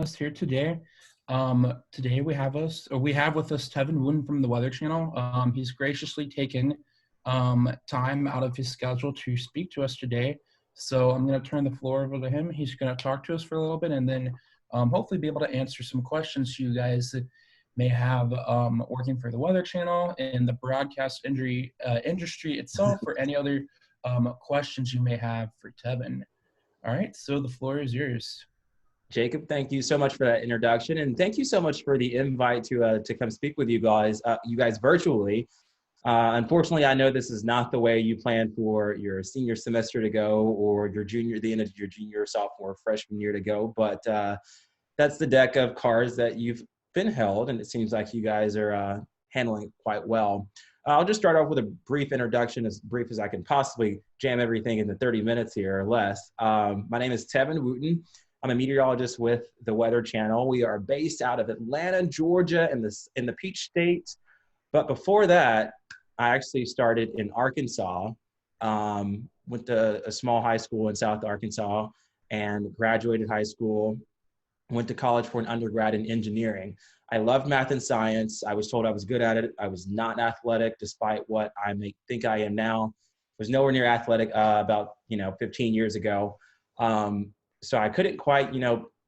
us here today. Today we have with us Tevin Wooten from the Weather Channel. He's graciously taken time out of his schedule to speak to us today. So I'm going to turn the floor over to him. He's going to talk to us for a little bit and then hopefully be able to answer some questions you guys may have working for the Weather Channel and the broadcast industry itself, or any other questions you may have for Tevin. All right, so the floor is yours. Jacob, thank you so much for that introduction, and thank you so much for the invite to come speak with you guys virtually. Unfortunately, I know this is not the way you planned for your senior semester to go, or the end of your junior, sophomore, freshman year to go. But that's the deck of cards that you've been held, and it seems like you guys are handling it quite well. I'll just start off with a brief introduction, as brief as I can possibly jam everything into 30 minutes here or less. My name is Tevin Wooten. I'm a meteorologist with the Weather Channel. We are based out of Atlanta, Georgia, in the Peach State. But before that, I actually started in Arkansas, went to a small high school in South Arkansas and graduated high school, went to college for an undergrad in engineering. I loved math and science. I was told I was good at it. I was not athletic, despite what I may think I am now. I was nowhere near athletic about 15 years ago. So I couldn't quite,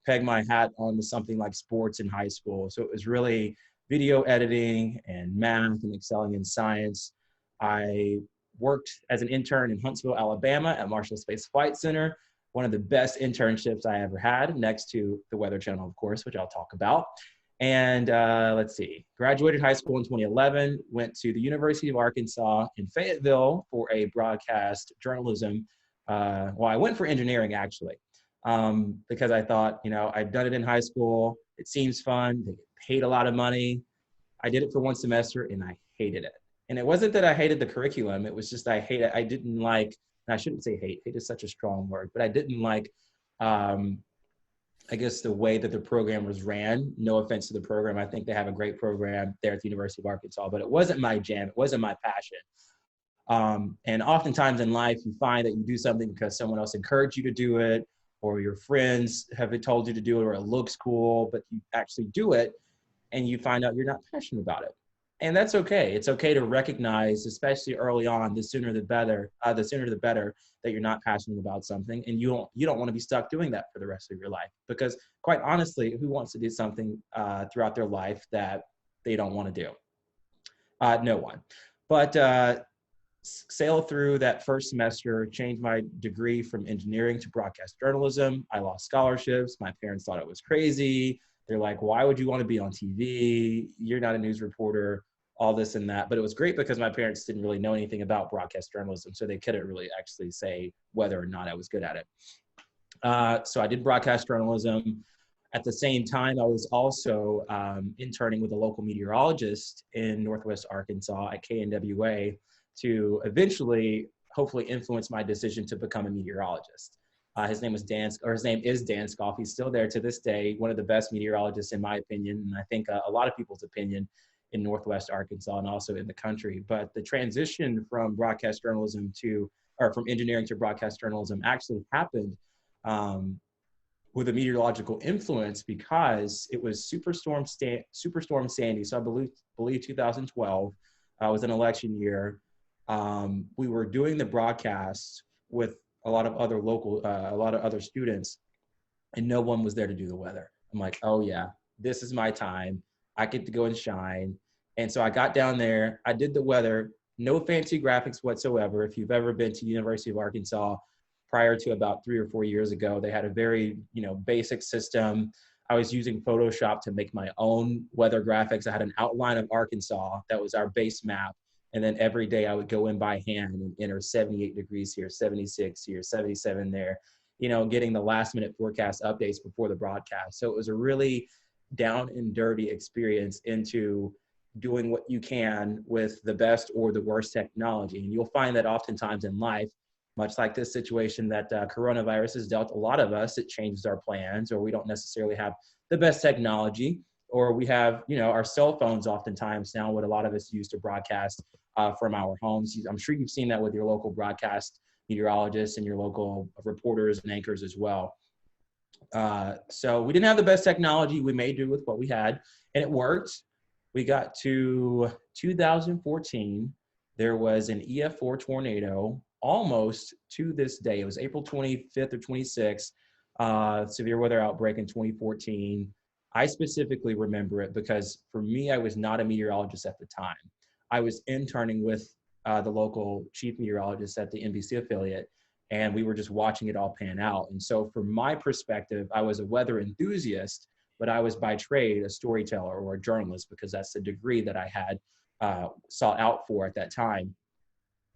peg my hat onto something like sports in high school. So it was really video editing and math and excelling in science. I worked as an intern in Huntsville, Alabama at Marshall Space Flight Center, one of the best internships I ever had, next to the Weather Channel, of course, which I'll talk about. And graduated high school in 2011, went to the University of Arkansas in Fayetteville for a broadcast journalism. I went for engineering, actually. Because I thought, I'd done it in high school. It seems fun. They get paid a lot of money. I did it for one semester and I hated it. And it wasn't that I hated the curriculum. It was just I didn't like, and I shouldn't say hate. Hate is such a strong word, but I didn't like, I guess, the way that the program was ran. No offense to the program. I think they have a great program there at the University of Arkansas, but it wasn't my jam. It wasn't my passion. And oftentimes in life, you find that you do something because someone else encouraged you to do it, or your friends have told you to do it, or it looks cool, but you actually do it and you find out you're not passionate about it. And that's okay. It's okay to recognize, especially early on, the sooner the better, that you're not passionate about something. And you don't want to be stuck doing that for the rest of your life, because quite honestly, who wants to do something throughout their life that they don't want to do? No one. But sailed through that first semester, changed my degree from engineering to broadcast journalism. I lost scholarships. My parents thought it was crazy. They're like, why would you want to be on TV? You're not a news reporter, all this and that. But it was great because my parents didn't really know anything about broadcast journalism, so they couldn't really actually say whether or not I was good at it. So I did broadcast journalism. At the same time, I was also interning with a local meteorologist in Northwest Arkansas at KNWA, to eventually, hopefully, influence my decision to become a meteorologist. His name is Dan Scoff. He's still there to this day, one of the best meteorologists in my opinion, and I think a lot of people's opinion in Northwest Arkansas and also in the country. But the transition from from engineering to broadcast journalism actually happened with a meteorological influence, because it was Superstorm Sandy. So I believe 2012 was an election year. We were doing the broadcast with a lot of other students, and no one was there to do the weather. I'm like, oh yeah, this is my time. I get to go and shine. And so I got down there, I did the weather, no fancy graphics whatsoever. If you've ever been to the University of Arkansas prior to about 3 or 4 years ago, they had a very, basic system. I was using Photoshop to make my own weather graphics. I had an outline of Arkansas that was our base map. And then every day I would go in by hand and enter 78 degrees here, 76 here, 77 there, getting the last minute forecast updates before the broadcast. So it was a really down and dirty experience into doing what you can with the best or the worst technology. And you'll find that oftentimes in life, much like this situation that coronavirus has dealt a lot of us, it changes our plans, or we don't necessarily have the best technology, or we have, our cell phones oftentimes now, what a lot of us use to broadcast from our homes. I'm sure you've seen that with your local broadcast meteorologists and your local reporters and anchors as well. So we didn't have the best technology. We made do with what we had, and it worked. We got to 2014. There was an EF4 tornado almost to this day. It was April 25th or 26th, severe weather outbreak in 2014. I specifically remember it because for me, I was not a meteorologist at the time. I was interning with the local chief meteorologist at the NBC affiliate, and we were just watching it all pan out. And so from my perspective, I was a weather enthusiast, but I was by trade a storyteller or a journalist because that's the degree that I had sought out for at that time.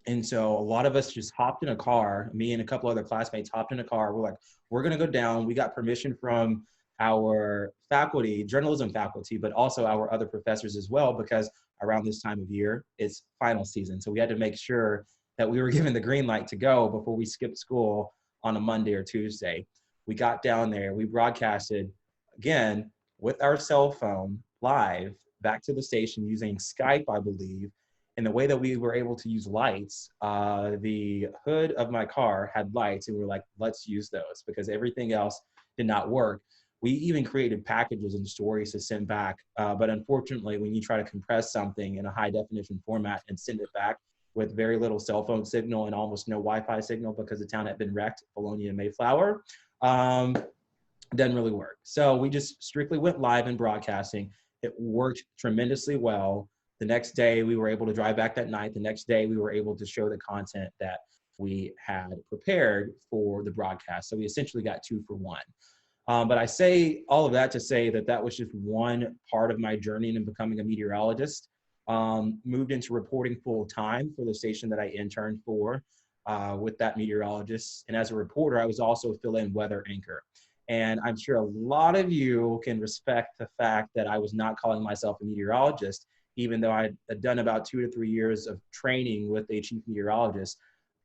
And so a lot of us just hopped in a car. Me and a couple other classmates hopped in a car. We're like, we're going to go down. We got permission from our faculty, journalism faculty, but also our other professors as well, because around this time of year, it's final season. So we had to make sure that we were given the green light to go before we skipped school on a Monday or Tuesday. We got down there. We broadcasted, again, with our cell phone live back to the station using Skype, I believe. And the way that we were able to use lights, the hood of my car had lights, and we were like, let's use those because everything else did not work. We even created packages and stories to send back. But unfortunately, when you try to compress something in a high definition format and send it back with very little cell phone signal and almost no Wi-Fi signal because the town had been wrecked, Bologna and Mayflower, doesn't really work. So we just strictly went live in broadcasting. It worked tremendously well. The next day, we were able to drive back that night. The next day, we were able to show the content that we had prepared for the broadcast. So we essentially got 2 for 1. But I say all of that to say that that was just one part of my journey in becoming a meteorologist. Moved into reporting full time for the station that I interned for with that meteorologist. And as a reporter, I was also a fill-in weather anchor. And I'm sure a lot of you can respect the fact that I was not calling myself a meteorologist, even though I had done about 2 to 3 years of training with a chief meteorologist.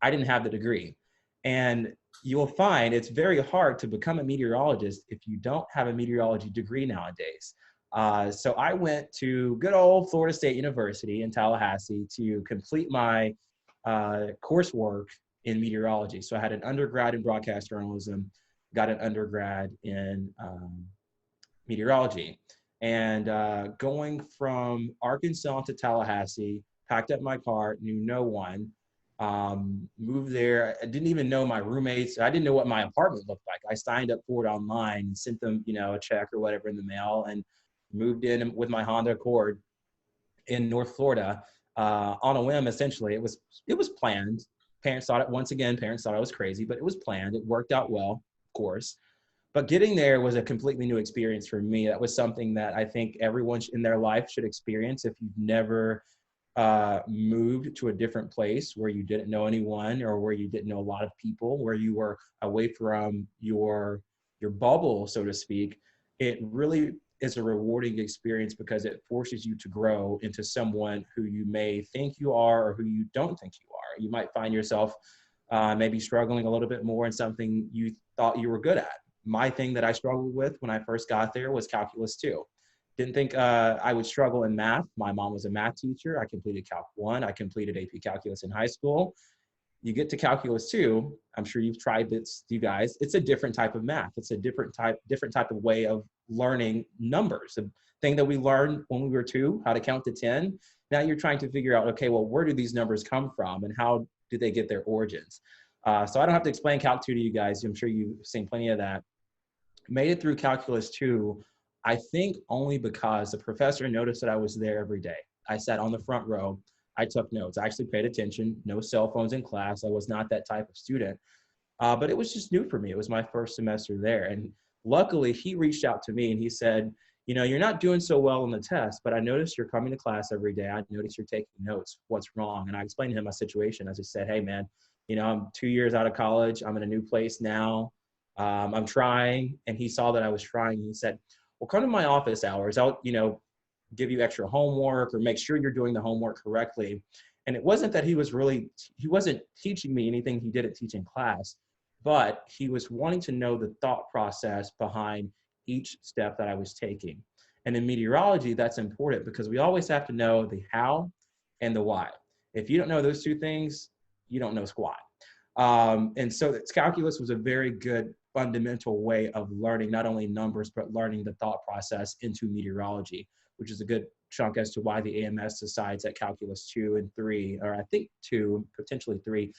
I didn't have the degree. And you'll find it's very hard to become a meteorologist if you don't have a meteorology degree nowadays. So I went to good old Florida State University in Tallahassee to complete my coursework in meteorology. So I had an undergrad in broadcast journalism, got an undergrad in meteorology. And going from Arkansas to Tallahassee, packed up my car, knew no one, moved there. I didn't even know my roommates. I didn't know what my apartment looked like. I signed up for it online, sent them, a check or whatever in the mail, and moved in with my Honda Accord in North Florida on a whim. Essentially, it was planned. Parents thought I was crazy, but it was planned. It worked out well, of course. But getting there was a completely new experience for me. That was something that I think everyone in their life should experience if you've never moved to a different place where you didn't know anyone or where you didn't know a lot of people, where you were away from your bubble, so to speak. It really is a rewarding experience because it forces you to grow into someone who you may think you are or who you don't think you are. You might find yourself maybe struggling a little bit more in something you thought you were good at. My thing that I struggled with when I first got there was calculus 2. Didn't think I would struggle in math. My mom was a math teacher. I completed Calc 1. I completed AP Calculus in high school. You get to calculus 2. I'm sure you've tried this, you guys. It's a different type of math. It's a different type of way of learning numbers. The thing that we learned when we were 2, how to count to 10. Now you're trying to figure out, okay, well, where do these numbers come from and how did they get their origins? So I don't have to explain Calc 2 to you guys. I'm sure you've seen plenty of that. Made it through calculus 2, I think only because the professor noticed that I was there every day. I sat on the front row. I took notes. I actually paid attention. No cell phones in class. I was not that type of student. But it was just new for me. It was my first semester there. And luckily, he reached out to me and he said, you're not doing so well on the test, but I noticed you're coming to class every day. I noticed you're taking notes. What's wrong? And I explained to him my situation. I just said, hey, man, I'm 2 years out of college. I'm in a new place now. I'm trying. And he saw that I was trying. He said, well, come to my office hours. I'll, give you extra homework or make sure you're doing the homework correctly. And it wasn't that he wasn't teaching me anything he didn't teach in class, but he was wanting to know the thought process behind each step that I was taking. And in meteorology, that's important because we always have to know the how and the why. If you don't know those 2 things, you don't know squat. And so calculus was a very good fundamental way of learning not only numbers, but learning the thought process into meteorology, which is a good chunk as to why the AMS decides that calculus 2 and 3, or I think 2, potentially 3,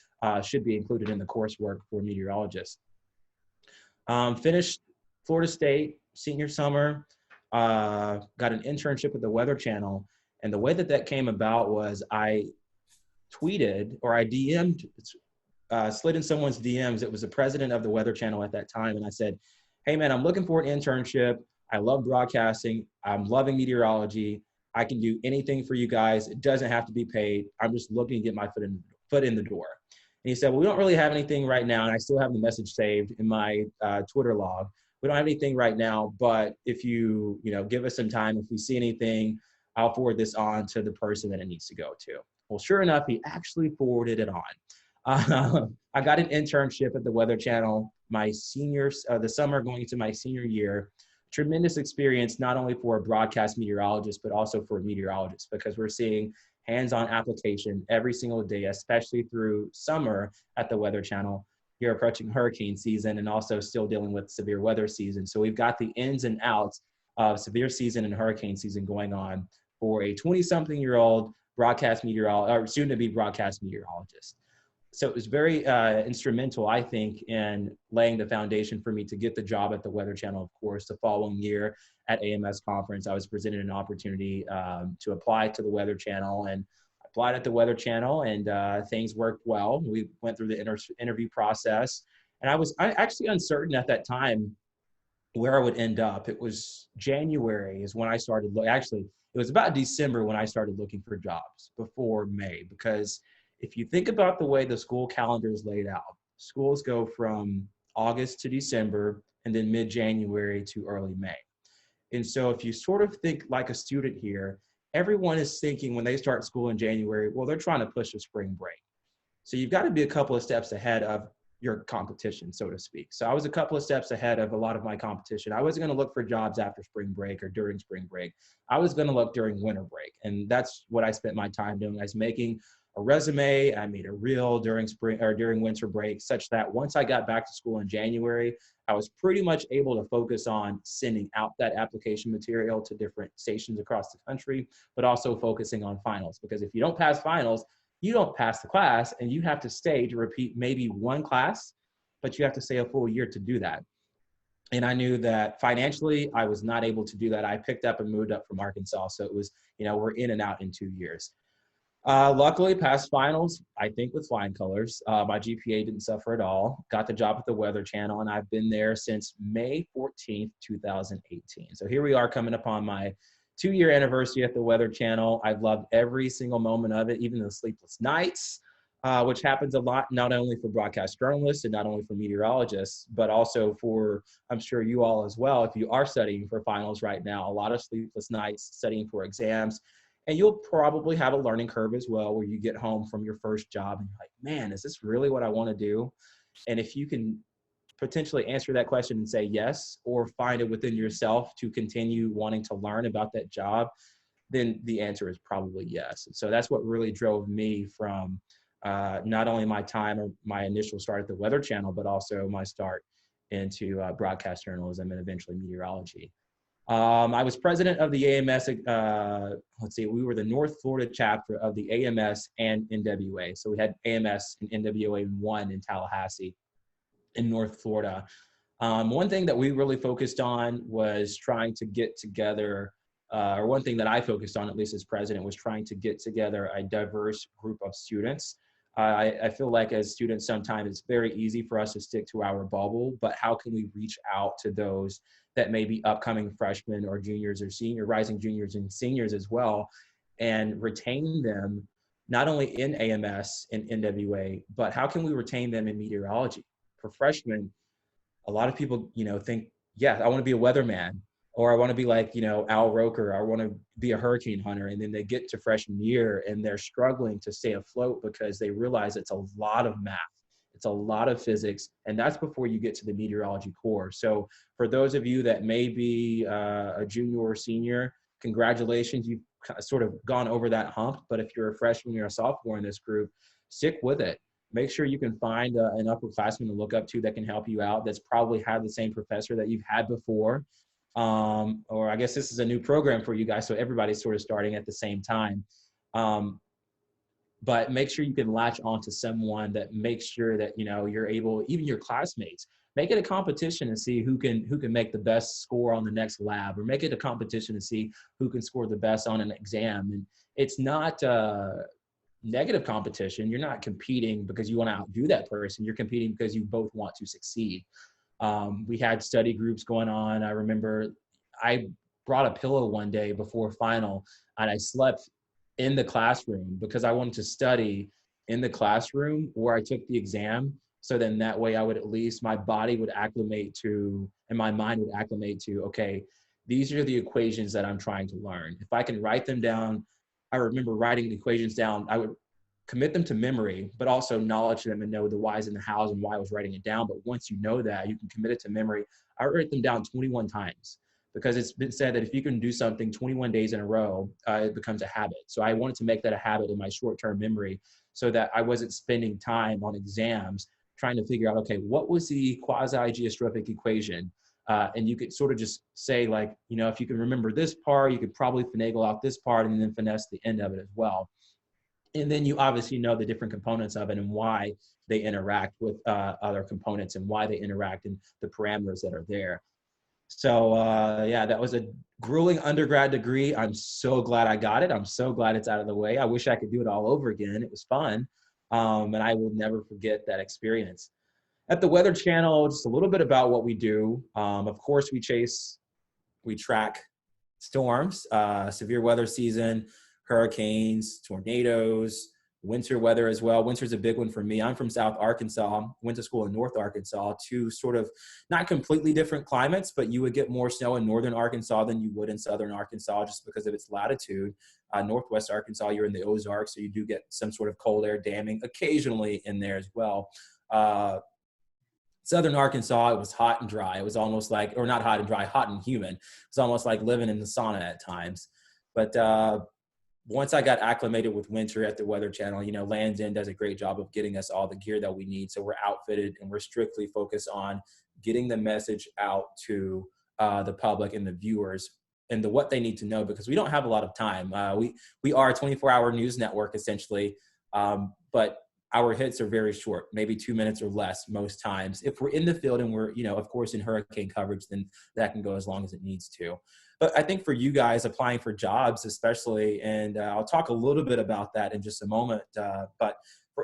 should be included in the coursework for meteorologists. Finished Florida State senior summer, got an internship at the Weather Channel. And the way that that came about was I tweeted, or I DM'd, slid in someone's DMs. It was the president of the Weather Channel at that time. And I said, hey man, I'm looking for an internship. I love broadcasting. I'm loving meteorology. I can do anything for you guys. It doesn't have to be paid. I'm just looking to get my foot in the door. And he said, well, we don't really have anything right now. And I still have the message saved in my Twitter log. We don't have anything right now, but if you give us some time, if we see anything, I'll forward this on to the person that it needs to go to. Well, sure enough, he actually forwarded it on. I got an internship at the Weather Channel the summer going into my senior year. Tremendous experience, not only for a broadcast meteorologist, but also for a meteorologist, because we're seeing hands-on application every single day, especially through summer at the Weather Channel. You're approaching hurricane season and also still dealing with severe weather season. So we've got the ins and outs of severe season and hurricane season going on for a 20-something-year-old broadcast meteorologist, or soon-to-be broadcast meteorologist. So it was very instrumental, I think, in laying the foundation for me to get the job at the Weather Channel. Of course, the following year at AMS conference, I was presented an opportunity to apply to the Weather Channel, and I applied at the Weather Channel, and things worked well. We went through the interview process, and I was actually uncertain at that time where I would end up. It was January is when I started. Actually, it was about December when I started looking for jobs before May, because if you think about the way the school calendar is laid out, schools go from August to December and then mid-January to early May. And so if you sort of think like a student here, everyone is thinking when they start school in January, well, they're trying to push a spring break. So you've got to be a couple of steps ahead of your competition, so to speak. So I was a couple of steps ahead of a lot of my competition. I wasn't going to look for jobs after spring break or during spring break. I was going to look during winter break. And that's what I spent my time doing. I was making a resume, I made a reel during spring or during winter break, such that once I got back to school in January, I was pretty much able to focus on sending out that application material to different stations across the country, but also focusing on finals. Because if you don't pass finals, you don't pass the class, and you have to stay to repeat maybe one class, but you have to stay a full year to do that. And I knew that financially, I was not able to do that. I picked up and moved up from Arkansas. So it was, we're in and out in 2 years. Luckily, passed finals, I think with flying colors. My GPA didn't suffer at all. Got the job at the Weather Channel, and I've been there since May 14th, 2018. So here we are coming upon my 2-year anniversary at the Weather Channel. I've loved every single moment of it, even the sleepless nights, which happens a lot, not only for broadcast journalists and not only for meteorologists, but also for, I'm sure you all as well, if you are studying for finals right now, a lot of sleepless nights studying for exams. And you'll probably have a learning curve as well, where you get home from your first job and you're like, man, is this really what I want to do? And if you can potentially answer that question and say yes, or find it within yourself to continue wanting to learn about that job, then the answer is probably yes. And so that's what really drove me from not only my time or my initial start at the Weather Channel, but also my start into broadcast journalism and eventually meteorology. I was president of the AMS, we were the North Florida chapter of the AMS and NWA. So we had AMS and NWA 1 in Tallahassee in North Florida. One thing that we really focused on was trying to get together, or one thing that I focused on, at least as president, was trying to get together a diverse group of students. I feel like as students, sometimes it's very easy for us to stick to our bubble, but how can we reach out to those that may be upcoming freshmen or juniors or rising juniors and seniors as well, and retain them not only in AMS and NWA, but how can we retain them in meteorology? For freshmen, a lot of people, think, yeah, I want to be a weatherman, or I want to be like, Al Roker, I want to be a hurricane hunter. And then they get to freshman year and they're struggling to stay afloat because they realize it's a lot of math. It's a lot of physics, and that's before you get to the meteorology core. So for those of you that may be a junior or senior, congratulations, you've sort of gone over that hump. But if you're a freshman or a sophomore in this group, stick with it. make sure you can find an upperclassman to look up to that can help you out, that's probably had the same professor that you've had before. Or I guess this is a new program for you guys, so everybody's sort of starting at the same time. But make sure you can latch onto someone that makes sure that, you know, you're able, even your classmates, make it a competition to see who can make the best score on the next lab, or make it a competition to see who can score the best on an exam. And it's not negative competition. You're not competing because you want to outdo that person. You're competing because you both want to succeed. We had study groups going on. I remember I brought a pillow one day before final, and I slept in the classroom because I wanted to study in the classroom where I took the exam. So then that way I would, at least my body would acclimate to, and my mind would acclimate to, okay, these are the equations that I'm trying to learn. If I can write them down, I remember writing the equations down, I would commit them to memory, but also knowledge them and know the whys and the hows and why I was writing it down. But once you know that, you can commit it to memory. I write them down 21 times because it's been said that if you can do something 21 days in a row, it becomes a habit. So I wanted to make that a habit in my short-term memory so that I wasn't spending time on exams trying to figure out, okay, what was the quasi-geostrophic equation? And you could sort of just say, like, you know, if you can remember this part, you could probably finagle out this part and then finesse the end of it as well. And then you obviously know the different components of it and why they interact with other components and why they interact and the parameters that are there. So yeah, that was a grueling undergrad degree. I'm so glad I got it. I'm so glad it's out of the way. I wish I could do it all over again. It was fun. And I will never forget that experience. At the Weather Channel, just a little bit about what we do. Of course, we track storms, severe weather season, hurricanes, tornadoes, winter weather as well. Winter's a big one for me. I'm from South Arkansas, went to school in North Arkansas, two sort of not completely different climates, but you would get more snow in Northern Arkansas than you would in Southern Arkansas just because of its latitude. Northwest Arkansas, you're in the Ozarks, so you do get some sort of cold air damming occasionally in there as well. Southern Arkansas, it was hot and dry. It was almost like, or not hot and dry, hot and humid. It was almost like living in the sauna at times. But once I got acclimated with winter at the Weather Channel, you know, Land's End does a great job of getting us all the gear that we need. So we're outfitted and we're strictly focused on getting the message out to the public and the viewers and what they need to know, because we don't have a lot of time. We are a 24-hour news network essentially, but our hits are very short, maybe 2 minutes or less most times. If we're in the field and we're, you know, of course in hurricane coverage, then that can go as long as it needs to. But I think for you guys applying for jobs especially, and I'll talk a little bit about that in just a moment, but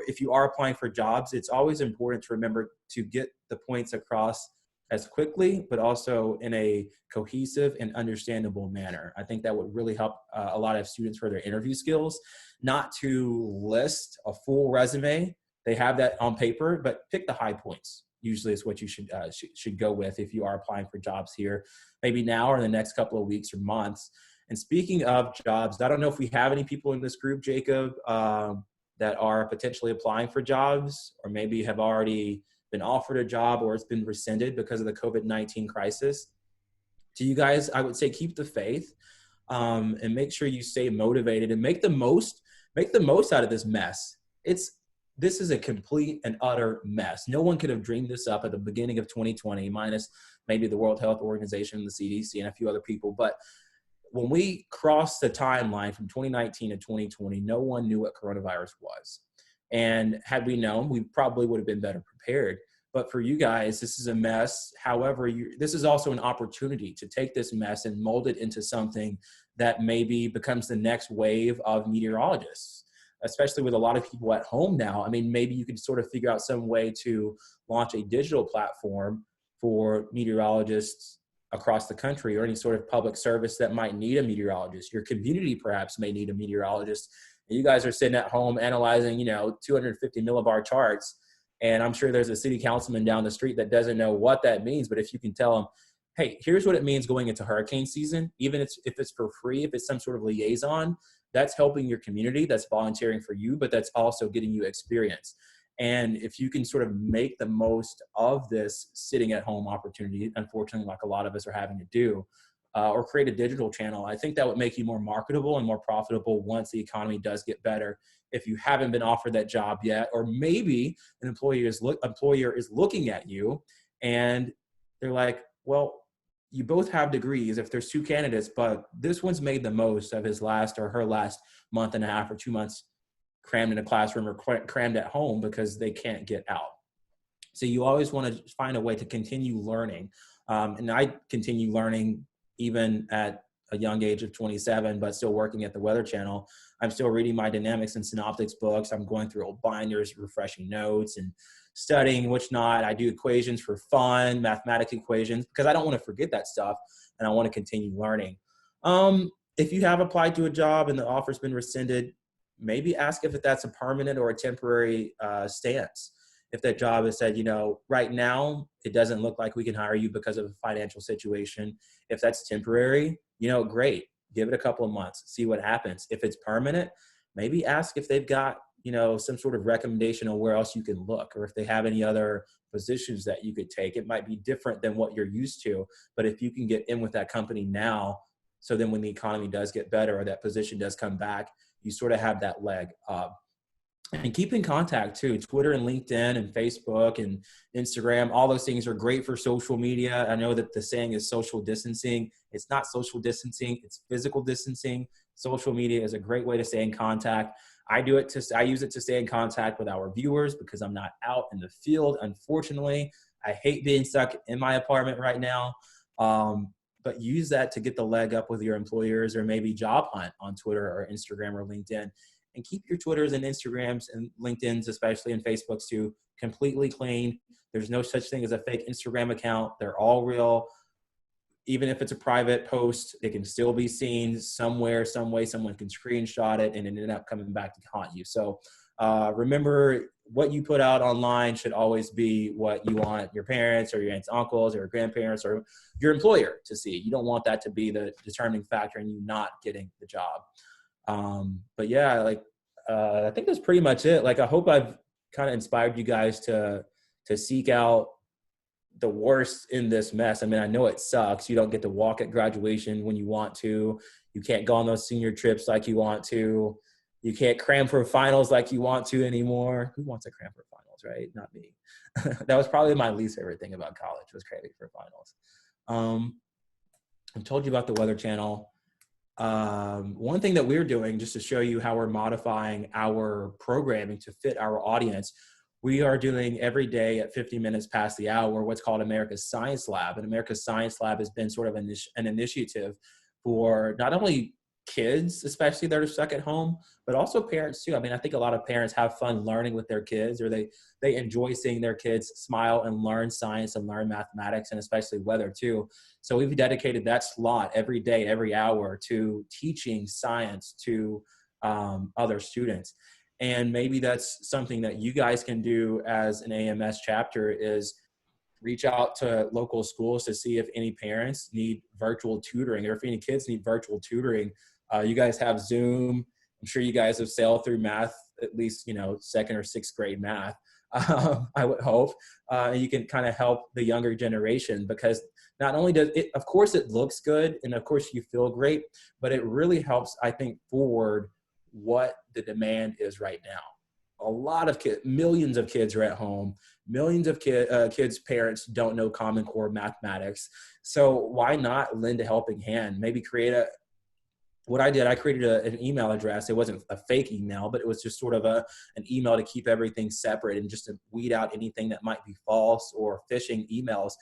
if you are applying for jobs, it's always important to remember to get the points across as quickly, but also in a cohesive and understandable manner. I think that would really help a lot of students for their interview skills, not to list a full resume. They have that on paper, but pick the high points. Usually is what you should go with if you are applying for jobs here, maybe now or in the next couple of weeks or months. And speaking of jobs, I don't know if we have any people in this group, Jacob, that are potentially applying for jobs, or maybe have already been offered a job or it's been rescinded because of the COVID-19 crisis. To you guys, I would say keep the faith and make sure you stay motivated and make the most out of this mess. This is a complete and utter mess. No one could have dreamed this up at the beginning of 2020, minus maybe the World Health Organization, the CDC, and a few other people. But when we crossed the timeline from 2019 to 2020, no one knew what coronavirus was. And had we known, we probably would have been better prepared. But for you guys, this is a mess. However, this is also an opportunity to take this mess and mold it into something that maybe becomes the next wave of meteorologists, especially with a lot of people at home now. I mean, maybe you could sort of figure out some way to launch a digital platform for meteorologists across the country, or any sort of public service that might need a meteorologist. Your community perhaps may need a meteorologist. And you guys are sitting at home analyzing, 250 millibar charts. And I'm sure there's a city councilman down the street that doesn't know what that means. But if you can tell them, hey, here's what it means going into hurricane season, even if it's for free, if it's some sort of liaison, that's helping your community, that's volunteering for you, but that's also getting you experience. And if you can sort of make the most of this sitting at home opportunity, unfortunately, like a lot of us are having to do, or create a digital channel. I think that would make you more marketable and more profitable once the economy does get better. If you haven't been offered that job yet, or maybe an employer is looking at you and they're like, well, you both have degrees if there's 2 candidates, but this one's made the most of his last or her last month and a half or 2 months crammed in a classroom or crammed at home because they can't get out. So you always want to find a way to continue learning. And I continue learning even at a young age of 27, but still working at the Weather Channel. I'm still reading my dynamics and synoptics books. I'm going through old binders, refreshing notes and studying, which not. I do equations for fun, mathematical equations, because I don't want to forget that stuff and I want to continue learning. If you have applied to a job and the offer's been rescinded, maybe ask if that's a permanent or a temporary stance. If that job has said, right now, it doesn't look like we can hire you because of a financial situation. If that's temporary, great. Give it a couple of months, see what happens. If it's permanent, maybe ask if they've got, some sort of recommendation on where else you can look, or if they have any other positions that you could take. It might be different than what you're used to, but if you can get in with that company now, so then when the economy does get better or that position does come back, you sort of have that leg up. And keep in contact too. Twitter and LinkedIn and Facebook and Instagram, all those things are great for social media. I know that the saying is social distancing. It's not social distancing, it's physical distancing. Social media is a great way to stay in contact. I use it to stay in contact with our viewers because I'm not out in the field. Unfortunately, I hate being stuck in my apartment right now. But use that to get the leg up with your employers, or maybe job hunt on Twitter or Instagram or LinkedIn. And keep your Twitters and Instagrams and LinkedIn's, especially, and Facebooks too, completely clean. There's no such thing as a fake Instagram account. They're all real. Even if it's a private post, it can still be seen somewhere, some way. Someone can screenshot it and it end up coming back to haunt you. So remember, what you put out online should always be what you want your parents or your aunts, uncles, or your grandparents or your employer to see. You don't want that to be the determining factor in you not getting the job. But yeah, I think that's pretty much it. I hope I've kind of inspired you guys to seek out the worst in this mess. I mean, I know it sucks. You don't get to walk at graduation when you want to. You can't go on those senior trips like you want to. You can't cram for finals like you want to anymore. Who wants to cram for finals, right? Not me. That was probably my least favorite thing about college, was cramming for finals. I've told you about the Weather Channel. One thing that we're doing, just to show you how we're modifying our programming to fit our audience, we are doing every day at 50 minutes past the hour what's called America's Science Lab. And America's Science Lab has been sort of an initiative for not only kids, especially that are stuck at home, but also parents too. I mean, I think a lot of parents have fun learning with their kids, or they enjoy seeing their kids smile and learn science and learn mathematics, and especially weather too. So we've dedicated that slot every day, every hour, to teaching science to other students. And maybe that's something that you guys can do as an AMS chapter, is reach out to local schools to see if any parents need virtual tutoring, or if any kids need virtual tutoring. You guys have Zoom. I'm sure you guys have sailed through math, at least, 2nd or 6th grade math, I would hope. And you can kind of help the younger generation, because not only does it, of course, it looks good, and of course you feel great, but it really helps, I think, forward what the demand is right now. A lot of kids, millions of kids are at home. Millions of kids' parents don't know Common Core mathematics. So why not lend a helping hand? Maybe what I did, I created an email address. It wasn't a fake email, but it was just sort of an email to keep everything separate and just to weed out anything that might be false or phishing emails.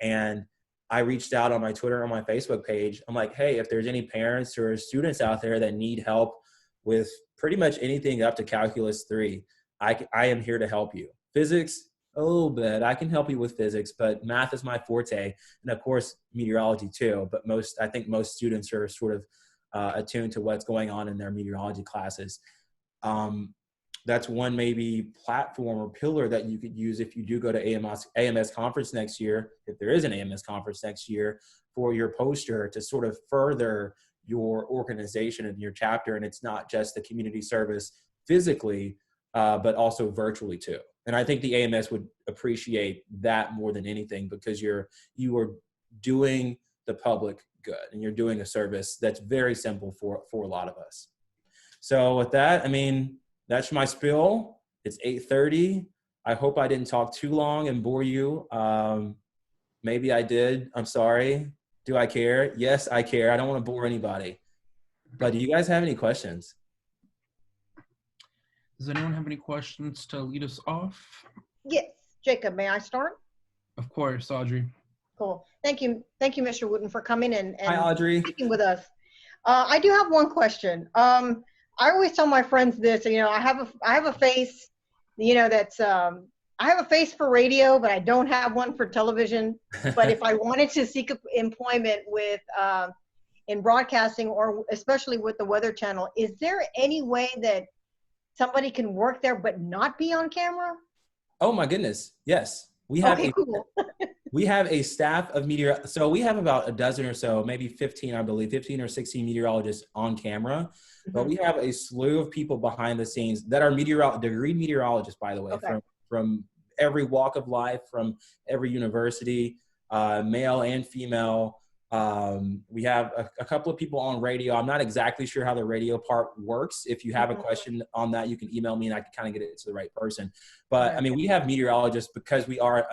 And I reached out on my Twitter, on my Facebook page. I'm like, hey, if there's any parents or students out there that need help with pretty much anything up to Calculus 3, I am here to help you. Physics, a little bit. I can help you with physics, but math is my forte. And of course, meteorology too. But I think most students are sort of attuned to what's going on in their meteorology classes. That's one maybe platform or pillar that you could use if you do go to AMS conference next year, if there is an AMS conference next year, for your poster to sort of further your organization and your chapter. And it's not just the community service physically, but also virtually too. And I think the AMS would appreciate that more than anything, because you are doing the public good, and you're doing a service that's very simple for a lot of us. So with that, I mean, that's my spiel. It's 8:30. I hope I didn't talk too long and bore you. Maybe I did. I'm sorry. Do I care? Yes, I care. I don't want to bore anybody. But do you guys have any questions? Does anyone have any questions to lead us off? Yes, Jacob, may I start? Of course, Audrey. Cool. Thank you, Mr. Wooten, for coming and Hi, Audrey. speaking with us. I do have one question. I always tell my friends this. You know, I have a face. You know, that's I have a face for radio, but I don't have one for television. But if I wanted to seek employment with in broadcasting, or especially with the Weather Channel, is there any way that somebody can work there but not be on camera? Oh my goodness, yes. We have cool. We have a staff of so we have about a dozen or so, maybe 15, I believe, 15 or 16 meteorologists on camera. But we have a slew of people behind the scenes that are degree meteorologists, by the way, from every walk of life, from every university, male and female. We have a couple of people on radio. I'm not exactly sure how the radio part works. If you have a question on that, you can email me and I can kind of get it to the right person. But I mean, we have meteorologists because we are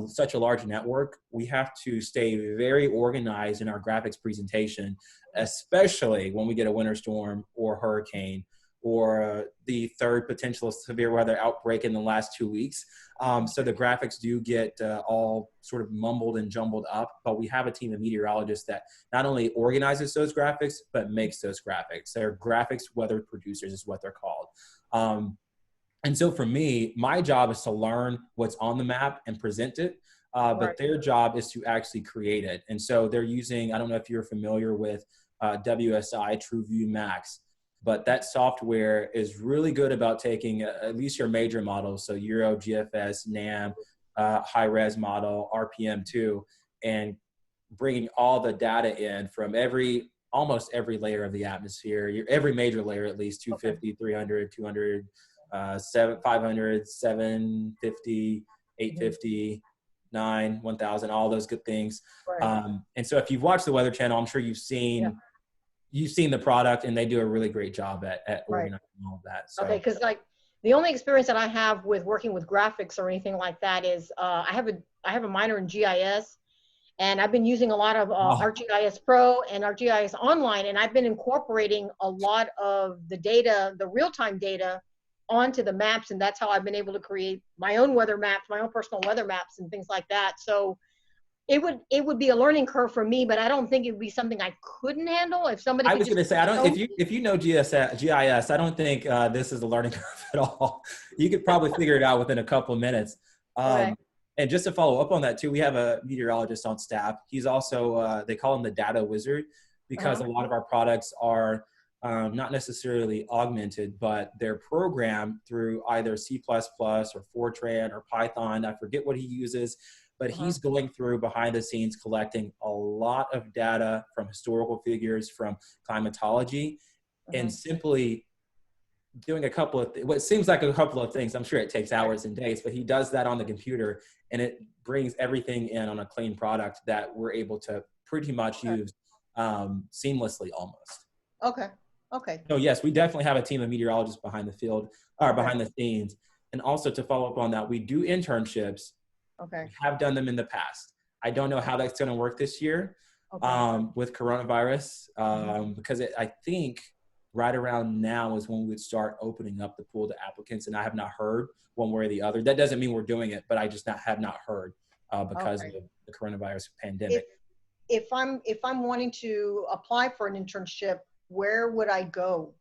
such a large network. We have to stay very organized in our graphics presentation, especially when we get a winter storm or hurricane or the third potential severe weather outbreak in the last 2 weeks. So the graphics do get all sort of mumbled and jumbled up, but we have a team of meteorologists that not only organizes those graphics, but makes those graphics. They're graphics weather producers is what they're called. And so for me, my job is to learn what's on the map and present it, but their job is to actually create it. And so they're using, I don't know if you're familiar with WSI TrueView Max, but that software is really good about taking at least your major models, so Euro, GFS, NAM, high-res model, RPM2, and bringing all the data in from almost every layer of the atmosphere, every major layer at least, 250, 300, 200, 500, 750, 850, 9, 1000, all those good things. And so if you've watched the Weather Channel, I'm sure you've seen the product, and they do a really great job at organizing all of that. So. Okay, because like the only experience that I have with working with graphics or anything like that is I have a minor in GIS, and I've been using a lot of ArcGIS Pro and ArcGIS Online, and I've been incorporating a lot of the data, the real-time data, onto the maps, and that's how I've been able to create my own weather maps, my own personal weather maps and things like that. So it would be a learning curve for me, but I don't think it would be something I couldn't handle if somebody. I was going to say, if you know GIS, I don't think this is a learning curve at all. You could probably figure it out within a couple of minutes. And just to follow up on that too, we have a meteorologist on staff. He's also they call him the data wizard, because a lot of our products are not necessarily augmented, but they're programmed through either C++ or Fortran or Python. I forget what he uses, but he's going through behind the scenes, collecting a lot of data from historical figures, from climatology, and simply doing what seems like a couple of things. I'm sure it takes hours and days, but he does that on the computer, and it brings everything in on a clean product that we're able to pretty much use seamlessly almost. Okay. So yes, we definitely have a team of meteorologists behind the scenes. And also to follow up on that, we do internships. We have done them in the past. I don't know how that's going to work this year with coronavirus, because I think right around now is when we would start opening up the pool to applicants, and I have not heard one way or the other. That doesn't mean we're doing it, but I just have not heard because of the coronavirus pandemic. If I'm wanting to apply for an internship, where would I go?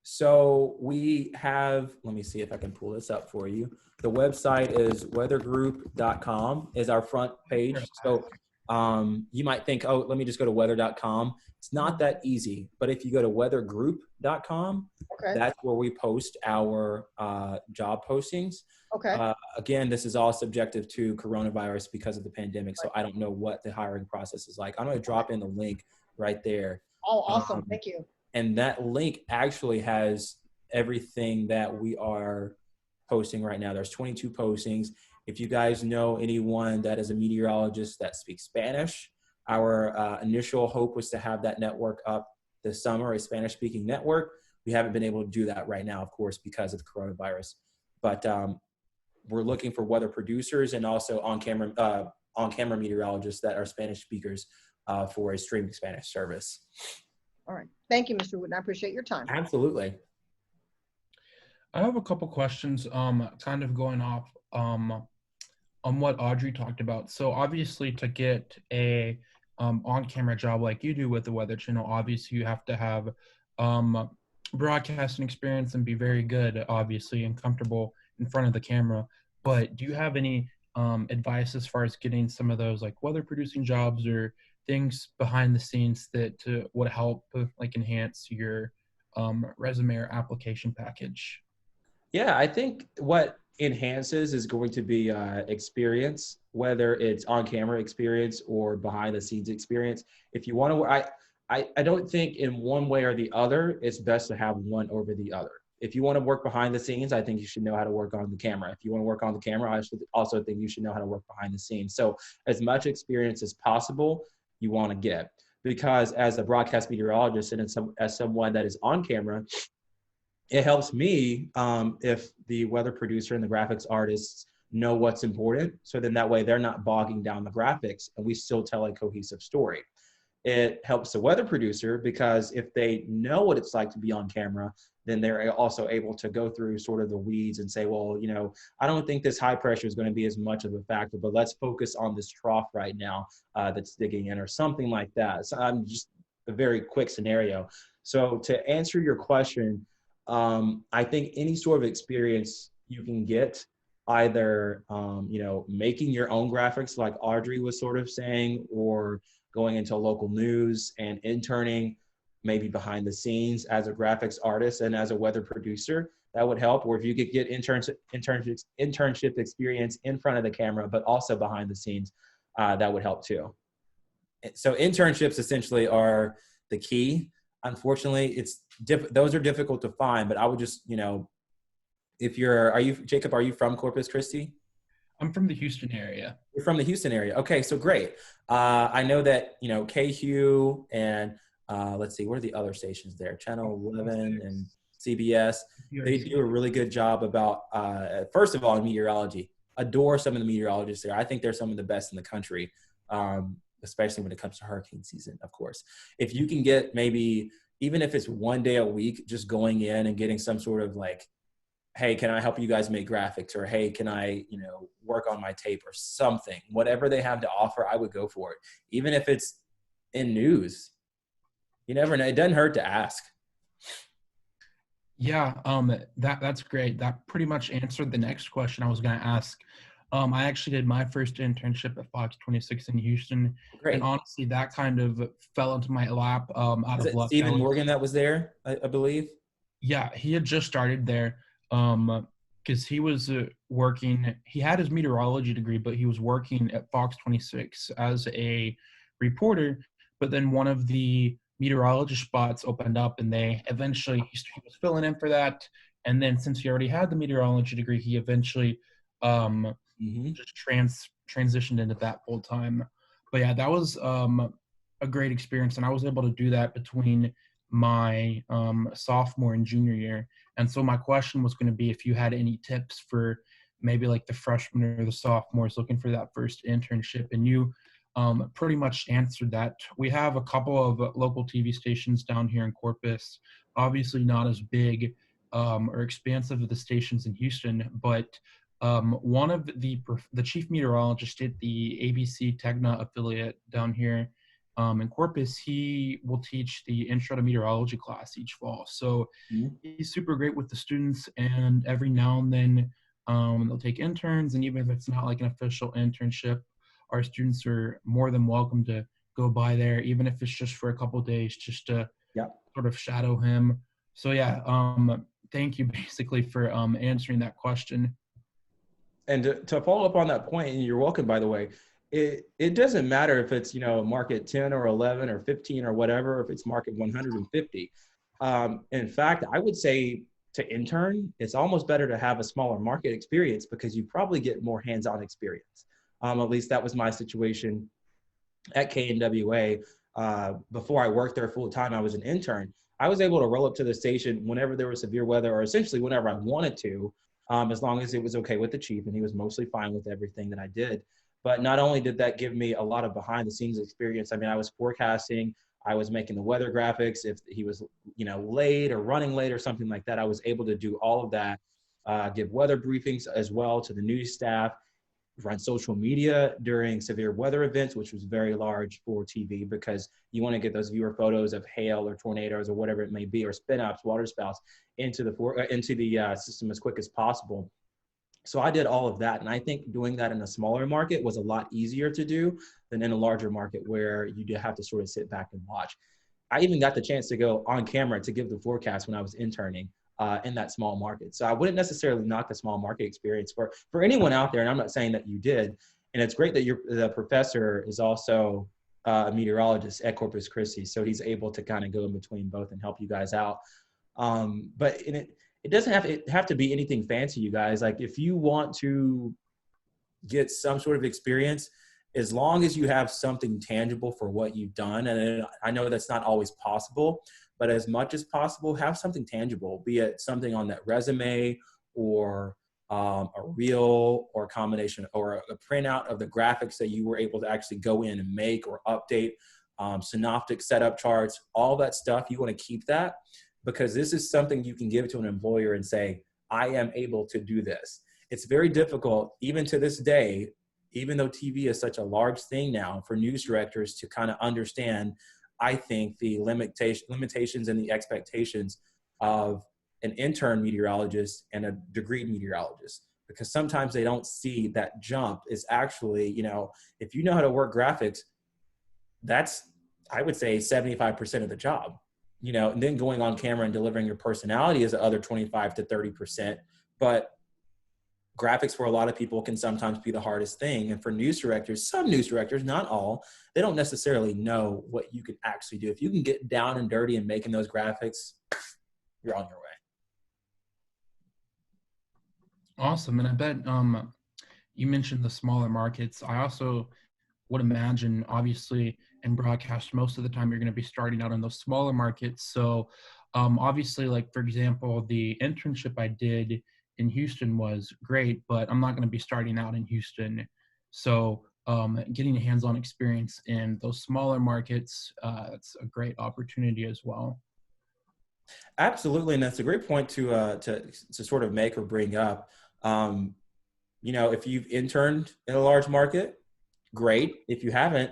So we have, let me see if I can pull this up for you. The website is weathergroup.com is our front page. So you might think, oh, let me just go to weather.com. It's not that easy, but if you go to weathergroup.com, that's where we post our job postings. Again, this is all subjective to coronavirus because of the pandemic. So I don't know what the hiring process is like. I'm going to drop in the link right there. Oh, awesome. Thank you. And that link actually has everything that we are posting right now. There's 22 postings. If you guys know anyone that is a meteorologist that speaks Spanish, Our initial hope was to have that network up this summer, a Spanish-speaking network. We haven't been able to do that right now, of course, because of the coronavirus. But we're looking for weather producers and also on-camera meteorologists that are Spanish speakers for a streaming Spanish service. All right. Thank you, Mr. Wooten. I appreciate your time. Absolutely. I have a couple questions, kind of going off on what Audrey talked about. So obviously, to get a on-camera job like you do with the Weather Channel, obviously you have to have broadcasting experience and be very good, obviously, and comfortable in front of the camera. But do you have any advice as far as getting some of those like weather producing jobs or things behind the scenes that would help like enhance your resume or application package? Yeah, I think what enhances is going to be experience, whether it's on-camera experience or behind-the-scenes experience. If you want to, I don't think in one way or the other, it's best to have one over the other. If you want to work behind the scenes, I think you should know how to work on the camera. If you want to work on the camera, I should also think you should know how to work behind the scenes. So as much experience as possible, you want to get. Because as a broadcast meteorologist and as someone that is on camera, it helps me if the weather producer and the graphics artists know what's important. So then that way they're not bogging down the graphics and we still tell a cohesive story. It helps the weather producer because if they know what it's like to be on camera, then they're also able to go through sort of the weeds and say, well, you know, I don't think this high pressure is going to be as much of a factor, but let's focus on this trough right now that's digging in or something like that. So I'm just a very quick scenario. So to answer your question, I think any sort of experience you can get, either you know, making your own graphics like Audrey was sort of saying, or going into local news and interning maybe behind the scenes as a graphics artist and as a weather producer, that would help. Or if you could get internship experience in front of the camera, but also behind the scenes, that would help too. So internships essentially are the key. Unfortunately, those are difficult to find, but I would just, you know, Jacob, are you from Corpus Christi? I'm from the Houston area. You're from the Houston area. Okay, so great. I know that, you know, KHU and let's see, what are the other stations there? Channel 11 and CBS. They do a really good job about, first of all, in meteorology. Adore some of the meteorologists there. I think they're some of the best in the country, especially when it comes to hurricane season, of course. If you can get maybe, even if it's one day a week, just going in and getting some sort of like, hey, can I help you guys make graphics? Or, hey, can I, you know, work on my tape or something? Whatever they have to offer, I would go for it. Even if it's in news. You never know. It doesn't hurt to ask. Yeah, that's great. That pretty much answered the next question I was going to ask. I actually did my first internship at Fox 26 in Houston. Great. And honestly, that kind of fell into my lap out Is of it luck. Stephen Morgan that was there, I believe? Yeah, he had just started there because he was working. He had his meteorology degree, but he was working at Fox 26 as a reporter. But then one of the meteorologist spots opened up, and they eventually he was filling in for that. And then since he already had the meteorology degree, he eventually just transitioned into that full time. But yeah, that was a great experience, and I was able to do that between my sophomore and junior year. And so my question was going to be if you had any tips for maybe like the freshmen or the sophomores looking for that first internship, and you pretty much answered that. We have a couple of local TV stations down here in Corpus, obviously not as big or expansive as the stations in Houston, but one of the chief meteorologist at the ABC Tegna affiliate down here in Corpus, he will teach the intro to meteorology class each fall. So he's super great with the students, and every now and then they'll take interns, and even if it's not like an official internship, our students are more than welcome to go by there, even if it's just for a couple of days, just to sort of shadow him. So yeah, thank you basically for answering that question. And to follow up on that point, and you're welcome, by the way, it doesn't matter if it's, you know, market 10 or 11 or 15 or whatever, if it's market 150. In fact, I would say to intern, it's almost better to have a smaller market experience because you probably get more hands-on experience. At least that was my situation at KNWA, before I worked there full time, I was an intern. I was able to roll up to the station whenever there was severe weather, or essentially whenever I wanted to, as long as it was okay with the chief, and he was mostly fine with everything that I did. But not only did that give me a lot of behind the scenes experience, I mean, I was forecasting, I was making the weather graphics. If he was, late or running late or something like that, I was able to do all of that, give weather briefings as well to the news staff, run social media during severe weather events, which was very large for TV because you want to get those viewer photos of hail or tornadoes or whatever it may be, or spin ups, water spouts into the system as quick as possible. So I did all of that. And I think doing that in a smaller market was a lot easier to do than in a larger market where you do have to sort of sit back and watch. I even got the chance to go on camera to give the forecast when I was interning in that small market. So I wouldn't necessarily knock the small market experience for anyone out there. And I'm not saying that you did. And it's great that the professor is also a meteorologist at Corpus Christi. So he's able to kind of go in between both and help you guys out. But it doesn't have to be anything fancy, you guys. Like if you want to get some sort of experience, as long as you have something tangible for what you've done, and I know that's not always possible, but as much as possible, have something tangible, be it something on that resume or a reel or a combination or a printout of the graphics that you were able to actually go in and make or update, synoptic setup charts, all that stuff. You want to keep that because this is something you can give to an employer and say, I am able to do this. It's very difficult, even to this day, even though TV is such a large thing now, for news directors to kind of understand, I think, the limitations and the expectations of an intern meteorologist and a degree meteorologist, because sometimes they don't see that jump is actually, if you know how to work graphics, that's, I would say, 75% of the job, and then going on camera and delivering your personality is the other 25 to 30%. But graphics for a lot of people can sometimes be the hardest thing. And for news directors, some news directors, not all, they don't necessarily know what you can actually do. If you can get down and dirty in making those graphics, you're on your way. Awesome. And I bet you mentioned the smaller markets. I also would imagine, obviously, in broadcast, most of the time you're going to be starting out in those smaller markets. So obviously, like, for example, the internship I did in Houston was great, but I'm not going to be starting out in Houston. So getting a hands-on experience in those smaller markets, it's a great opportunity as well. Absolutely. And that's a great point to sort of make or bring up. If you've interned in a large market, great. If you haven't,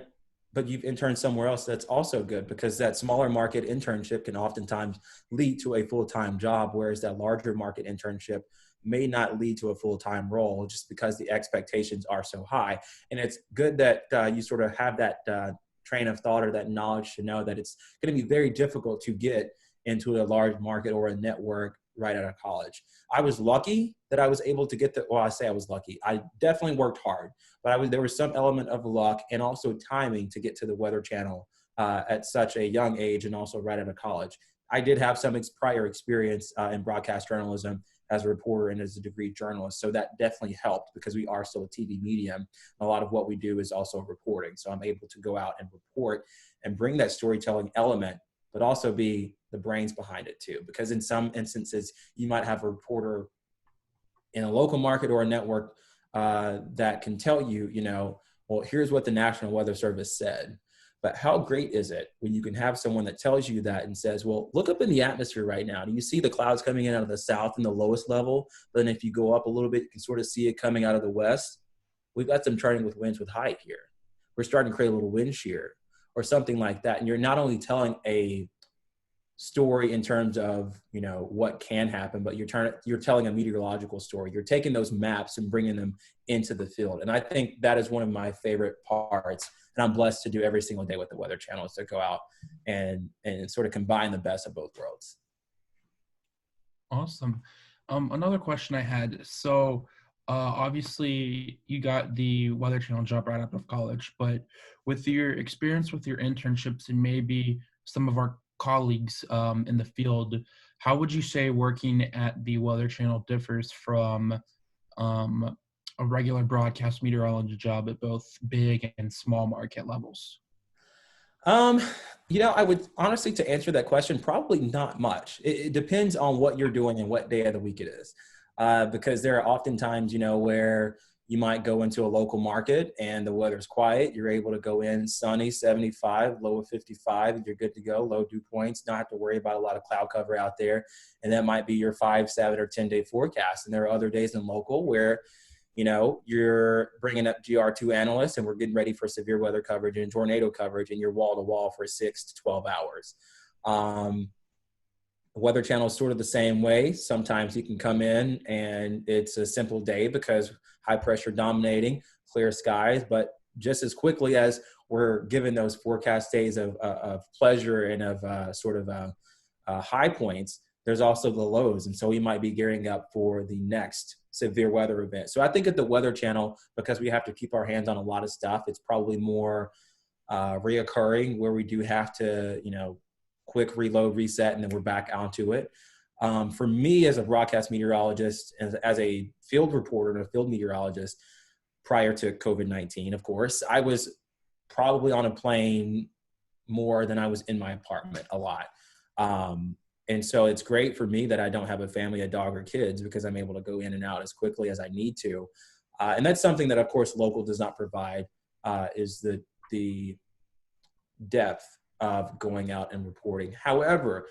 but you've interned somewhere else, that's also good, because that smaller market internship can oftentimes lead to a full-time job, whereas that larger market internship may not lead to a full-time role just because the expectations are so high. And it's good that you sort of have that train of thought or that knowledge to know that it's going to be very difficult to get into a large market or a network right out of college. I was lucky that I was able to get I say I was lucky. I definitely worked hard, but there was some element of luck and also timing to get to the Weather Channel at such a young age and also right out of college. I did have some prior experience in broadcast journalism as a reporter and as a degree journalist. So that definitely helped because we are still a TV medium. A lot of what we do is also reporting. So I'm able to go out and report and bring that storytelling element, but also be the brains behind it too. Because in some instances, you might have a reporter in a local market or a network that can tell you, well, here's what the National Weather Service said. But how great is it when you can have someone that tells you that and says, well, look up in the atmosphere right now. Do you see the clouds coming in out of the south in the lowest level? But then if you go up a little bit, you can sort of see it coming out of the west. We've got some turning with winds with height here. We're starting to create a little wind shear or something like that. And you're not only telling a story in terms of, what can happen, but you're telling a meteorological story. You're taking those maps and bringing them into the field. And I think that is one of my favorite parts. And I'm blessed to do every single day with the Weather Channel, is to go out and sort of combine the best of both worlds. Awesome. Another question I had. So obviously you got the Weather Channel job right out of college, but with your experience with your internships and maybe some of our colleagues in the field, how would you say working at the Weather Channel differs from a regular broadcast meteorology job at both big and small market levels? I would honestly, to answer that question, probably not much. It depends on what you're doing and what day of the week it is. Because there are often times, where you might go into a local market and the weather's quiet. You're able to go in sunny, 75, low of 55. You're good to go, low dew points, not have to worry about a lot of cloud cover out there. And that might be your 5, 7, or 10-day forecast. And there are other days in local where you're bringing up GR2 analysts and we're getting ready for severe weather coverage and tornado coverage, and you're wall to wall for 6 to 12 hours. The Weather Channel is sort of the same way. Sometimes you can come in and it's a simple day because high pressure dominating, clear skies, but just as quickly as we're given those forecast days of pleasure and of high points, there's also the lows. And so we might be gearing up for the next severe weather event. So I think at the Weather Channel, because we have to keep our hands on a lot of stuff, it's probably more reoccurring where we do have to, quick reload, reset, and then we're back onto it. For me as a broadcast meteorologist, as a field reporter and a field meteorologist prior to COVID-19, of course, I was probably on a plane more than I was in my apartment a lot. And so it's great for me that I don't have a family, a dog, or kids, because I'm able to go in and out as quickly as I need to. And that's something that, of course, local does not provide, is the depth of going out and reporting. However,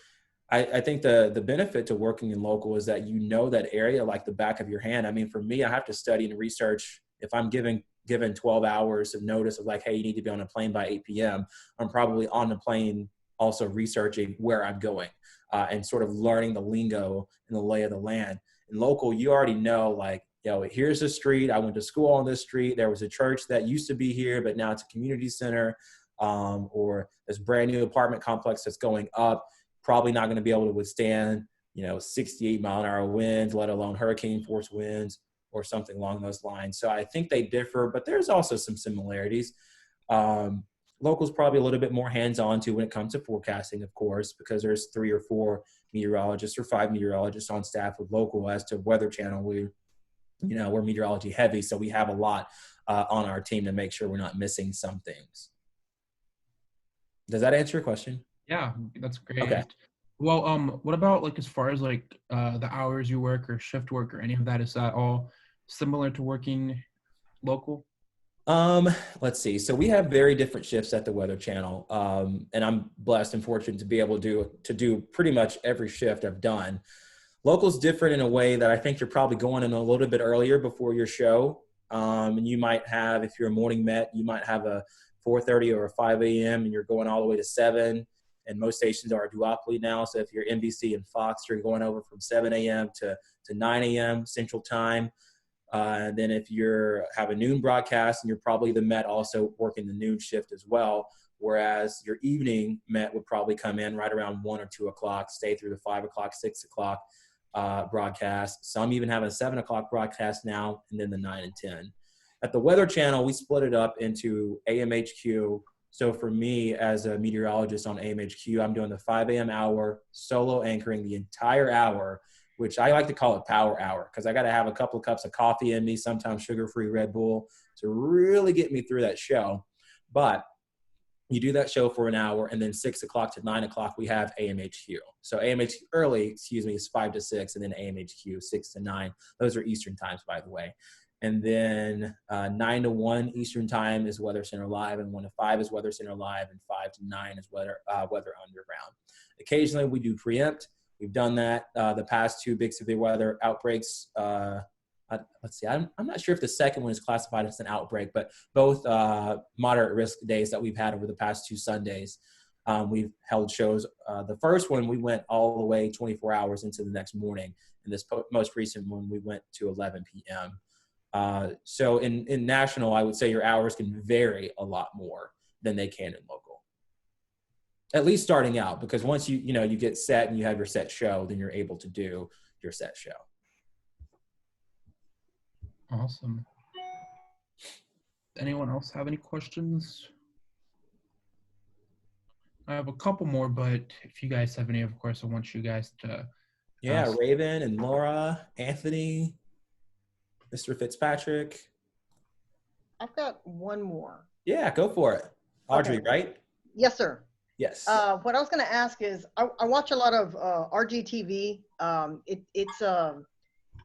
I think the benefit to working in local is that that area like the back of your hand. I mean, for me, I have to study and research. If I'm given 12 hours of notice of like, hey, you need to be on a plane by 8 p.m., I'm probably on the plane also researching where I'm going. And sort of learning the lingo and the lay of the land. In local, you already know, like, here's the street. I went to school on this street. There was a church that used to be here, but now it's a community center. Or this brand new apartment complex that's going up, probably not going to be able to withstand, 68 mile an hour winds, let alone hurricane force winds or something along those lines. So I think they differ, but there's also some similarities. Local's probably a little bit more hands-on too when it comes to forecasting, of course, because there's 3 or 4 meteorologists or 5 meteorologists on staff with local. As to Weather Channel, we're meteorology heavy, so we have a lot on our team to make sure we're not missing some things. Does that answer your question? Yeah, that's great. Okay. Well, what about like as far as like the hours you work or shift work or any of that? Is that all similar to working local? Let's see. So we have very different shifts at the Weather Channel. And I'm blessed and fortunate to be able to do pretty much every shift I've done. Local's different in a way that I think you're probably going in a little bit earlier before your show. And you might have, if you're a morning Met, you might have a 4:30 or a 5 a.m. and you're going all the way to 7. And most stations are a duopoly now. So if you're NBC and Fox, you're going over from 7 a.m. to 9 a.m. Central Time. And then if you have a noon broadcast, and you're probably the Met also working the noon shift as well, whereas your evening Met would probably come in right around 1 or 2 o'clock, stay through the 5 o'clock, 6 o'clock broadcast. Some even have a 7 o'clock broadcast now, and then the 9 and 10. At the Weather Channel, we split it up into AMHQ. So for me as a meteorologist on AMHQ, I'm doing the 5 a.m. hour, solo anchoring the entire hour, which I like to call it power hour, because I got to have a couple of cups of coffee in me, sometimes sugar-free Red Bull, to really get me through that show. But you do that show for an hour, and then 6 o'clock to 9 o'clock, we have AMHQ. So AMHQ early, is 5 to 6, and then AMHQ 6 to 9. Those are Eastern times, by the way. And then 9 to 1 Eastern time is Weather Center Live, and 1 to 5 is Weather Center Live, and 5 to 9 is Weather Underground. Occasionally, we do preempt. We've done that the past 2 big severe weather outbreaks. Let's see, I'm not sure if the second one is classified as an outbreak, but both moderate risk days that we've had over the past 2 Sundays, we've held shows. The first one, we went all the way 24 hours into the next morning. And this most recent one, we went to 11 p.m. So in national, I would say your hours can vary a lot more than they can in local. At least starting out, because once you get set and you have your set show, then you're able to do your set show. Awesome. Anyone else have any questions? I have a couple more, but if you guys have any, of course, I want you guys to. Yeah, Raven and Laura, Anthony. Mr. Fitzpatrick? I've got one more. Yeah, go for it. Audrey, Okay. right? Yes, sir. Yes. What I was going to ask is, I watch a lot of RGTV. It's a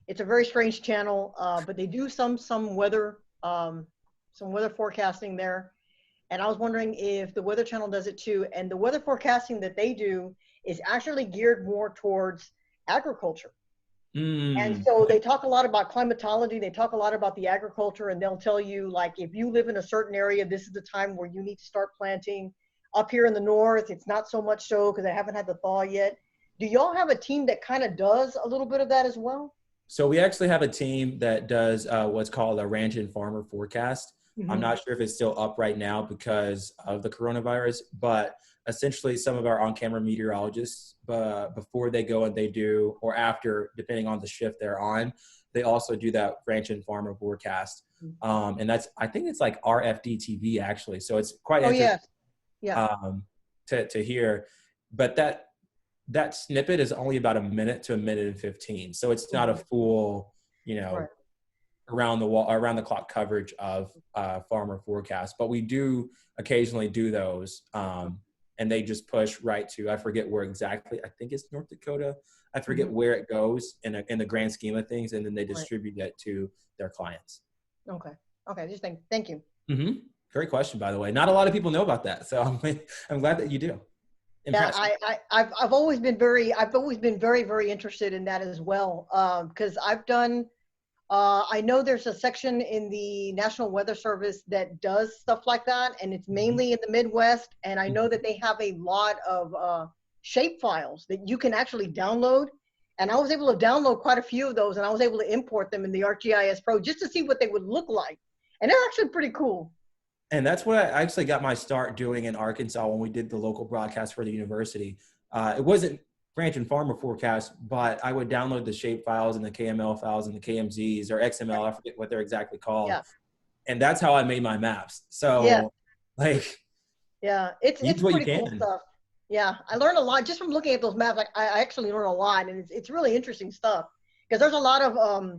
very strange channel, but they do some weather forecasting there. And I was wondering if the Weather Channel does it too. And the weather forecasting that they do is actually geared more towards agriculture. And so they talk a lot about climatology. They talk a lot about the agriculture, and they'll tell you, like, if you live in a certain area, this is the time where you need to start planting. Up here in the north, it's not so much so because I haven't had the thaw yet. Do y'all have a team that kind of does a little bit of that as well? So we actually have a team that does what's called a ranch and farmer forecast. Mm-hmm. I'm not sure if it's still up right now because of the coronavirus, but essentially some of our on-camera meteorologists, before they go and they do, or after, depending on the shift they're on, they also do that ranch and farmer forecast. And that's, I think it's like RFD TV actually. So it's quite interesting to hear. But that snippet is only about a minute to a minute and 15. So it's not a full, around the clock coverage of farmer forecast, but we do occasionally do those. And they just push right to, I forget where exactly, I think it's North Dakota. I forget where it goes in the grand scheme of things. And then they distribute that to their clients. Okay. Just thank you. Great question, by the way. Not a lot of people know about that. So I'm glad that you do. Impressive. Yeah, I've always been very, very interested in that as well. Because I've done, I know there's a section in the National Weather Service that does stuff like that, and it's mainly in the Midwest. And I know that they have a lot of shape files that you can actually download. And I was able to download quite a few of those, and I was able to import them in the ArcGIS Pro just to see what they would look like. And they're actually pretty cool. And that's what I actually got my start doing in Arkansas when we did the local broadcast for the university. It wasn't ranch and farmer forecast, but I would download the shape files and the KML files and the KMZs or XML. I forget what they're exactly called. Yeah. And that's how I made my maps. So it's pretty cool stuff. Yeah, I learned a lot just from looking at those maps. I actually learned a lot, and it's really interesting stuff because there's a lot of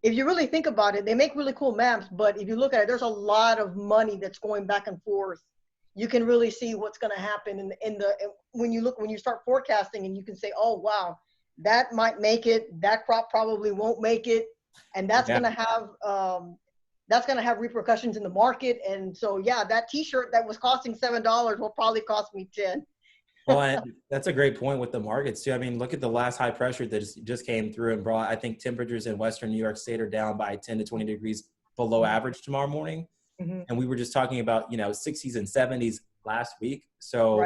if you really think about it, they make really cool maps, but if you look at it, there's a lot of money that's going back and forth. You can really see what's going to happen when you start forecasting, and you can say, oh, wow, that might make it. That crop probably won't make it. And that's going to have repercussions in the market. And so, that t-shirt that was costing $7 will probably cost me 10. Well, and that's a great point with the markets too. I mean, look at the last high pressure that just came through and brought, I think temperatures in Western New York State are down by 10 to 20 degrees below average tomorrow morning. And we were just talking about, 60s and 70s last week. So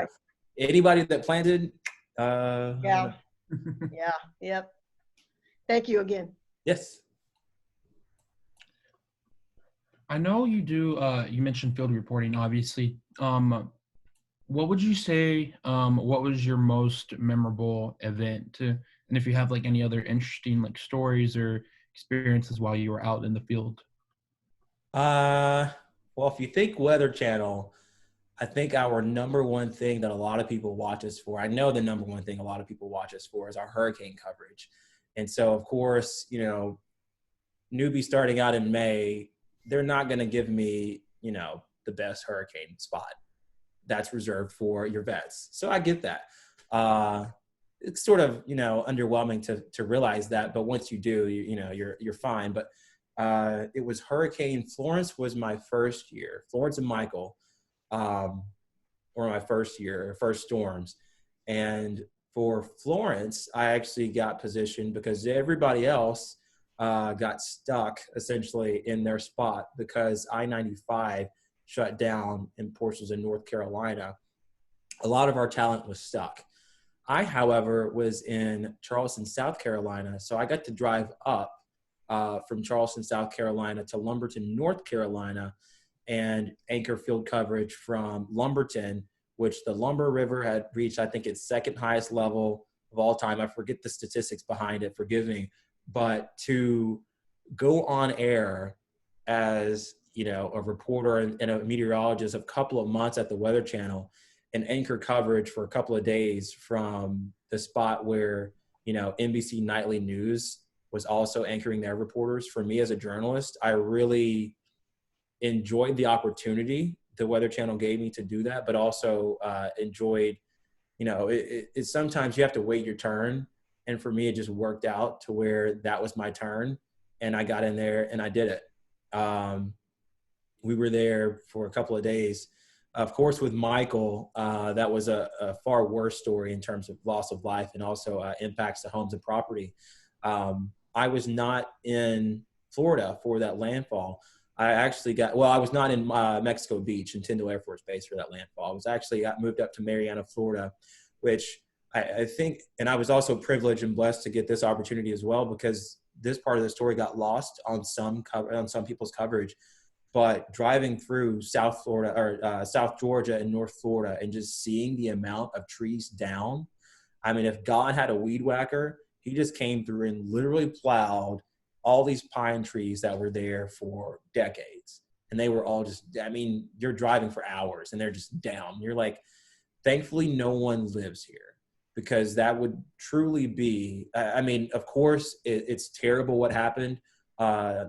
anybody that planted, Yep. Thank you again. Yes. I know you do, you mentioned field reporting, obviously. What would you say, what was your most memorable event? And if you have like any other interesting like stories or experiences while you were out in the field? Well, if you think Weather Channel, I think our number one thing that a lot of people watch us for, I know the number one thing a lot of people watch us for is our hurricane coverage. And so, of course, newbie starting out in May, they're not going to give me, the best hurricane spot. That's reserved for your vets. So I get that. It's sort of, underwhelming to realize that, but once you do, you're fine. But it was Hurricane Florence was my first year. Florence and Michael were my first storms. And for Florence, I actually got positioned because everybody else got stuck essentially in their spot because I-95 shut down in portions of North Carolina. A lot of our talent was stuck. I, however, was in Charleston, South Carolina, so I got to drive up from Charleston, South Carolina to Lumberton, North Carolina, and anchor field coverage from Lumberton, which the Lumber River had reached, I think, its second highest level of all time. I forget the statistics behind it, forgive me. But to go on air as a reporter and a meteorologist a couple of months at the Weather Channel and anchor coverage for a couple of days from the spot where, NBC Nightly News was also anchoring their reporters. For me as a journalist, I really enjoyed the opportunity the Weather Channel gave me to do that, but also enjoyed, it's sometimes you have to wait your turn. And for me, it just worked out to where that was my turn, and I got in there and I did it. We were there for a couple of days. Of course, with Michael, that was a far worse story in terms of loss of life and also impacts to homes and property. I was not in Florida for that landfall. I was not in Mexico Beach in Tyndall Air Force Base for that landfall. I was actually got moved up to Marianna, Florida, which I think, and I was also privileged and blessed to get this opportunity as well, because this part of the story got lost on some people's coverage. But driving through South Florida or South Georgia and North Florida and just seeing the amount of trees down, I mean, if God had a weed whacker, he just came through and literally plowed all these pine trees that were there for decades. And they were all just, I mean, you're driving for hours and they're just down. You're like, thankfully, no one lives here, because that would truly be, I mean, of course, it's terrible what happened,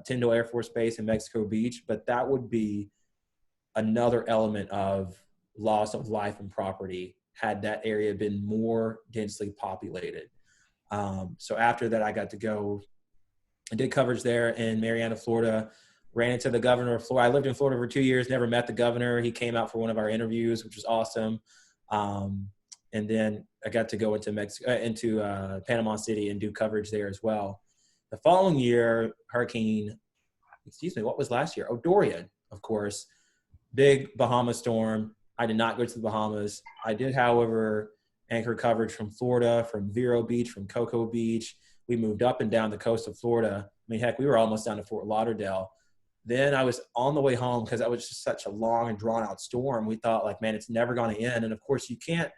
Tyndall Air Force Base in Mexico Beach, but that would be another element of loss of life and property had that area been more densely populated. So after that, I got to go, I did coverage there in Marianna, Florida, ran into the governor of Florida. I lived in Florida for 2 years, never met the governor. He came out for one of our interviews, which was awesome. And then I got to go into Panama City and do coverage there as well. The following year, what was last year? Oh, Dorian, of course. Big Bahama storm. I did not go to the Bahamas. I did, however, anchor coverage from Florida, from Vero Beach, from Cocoa Beach. We moved up and down the coast of Florida. I mean, heck, we were almost down to Fort Lauderdale. Then I was on the way home because that was just such a long and drawn out storm. We thought, like, man, it's never going to end. And of course, you can't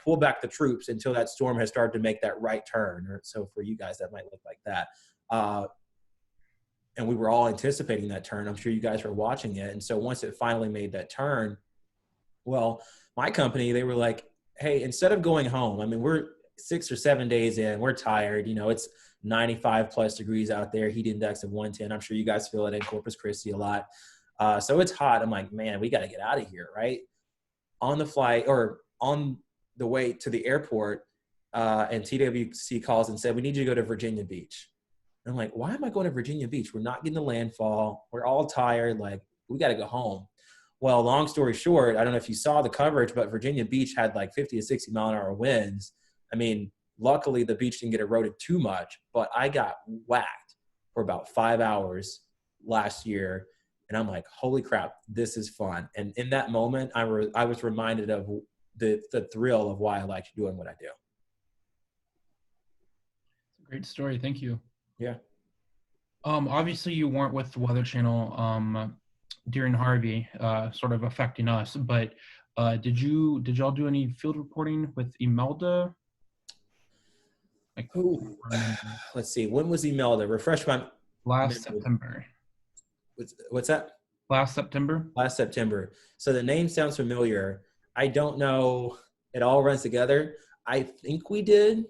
pull back the troops until that storm has started to make that right turn. Or so for you guys, that might look like that. And we were all anticipating that turn. I'm sure you guys were watching it. And so once it finally made that turn, well, my company, they were like, hey, instead of going home, I mean, we're 6 or 7 days in, we're tired. It's 95 plus degrees out there, heat index of 110. I'm sure you guys feel it in Corpus Christi a lot. So it's hot. I'm like, man, we got to get out of here, right? On the flight or on the way to the airport, and TWC calls and said, we need you to go to Virginia Beach. And I'm like, why am I going to Virginia Beach? We're not getting the landfall. We're all tired. Like, we got to go home. Well, long story short, I don't know if you saw the coverage, but Virginia Beach had like 50 to 60 mile an hour winds. I mean, luckily the beach didn't get eroded too much, but I got whacked for about 5 hours last year. And I'm like, holy crap, this is fun. And in that moment, I was reminded of the thrill of why I liked doing what I do. Great story. Thank you. Yeah. Obviously you weren't with the Weather Channel during Harvey, sort of affecting us, but did y'all do any field reporting with Imelda? Let's see. When was Imelda? Refresh my last September. What's that? Last September. Last September. So the name sounds familiar. I don't know. It all runs together. I think we did.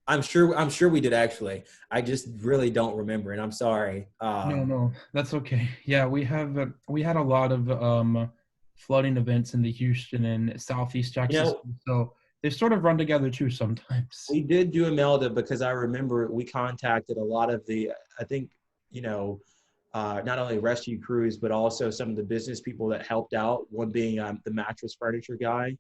I'm sure we did, actually. I just really don't remember, and I'm sorry. No, that's okay. Yeah, we had a lot of flooding events in the Houston and Southeast Texas, so they sort of run together too sometimes. We did do Imelda because I remember we contacted a lot of the, I think, not only rescue crews, but also some of the business people that helped out. One being the mattress furniture guy.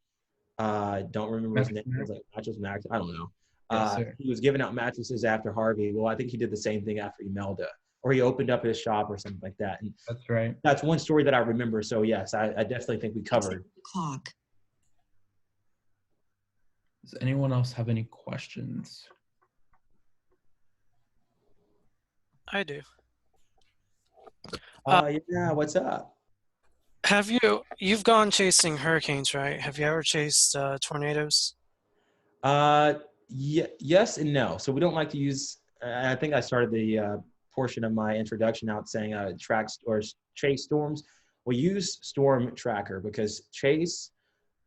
Don't remember his name. It was like Mattress Max. I don't know. Yes, he was giving out mattresses after Harvey. Well, I think he did the same thing after Imelda, or he opened up his shop or something like that. And that's right. That's one story that I remember. So yes, I definitely think we covered. Clock. Does anyone else have any questions? I do. Yeah, what's up? You've gone chasing hurricanes, right? Have you ever chased tornadoes? Yes and no. So we don't like to use, I think I started the portion of my introduction out saying tracks or chase storms. We use Storm Tracker because chase,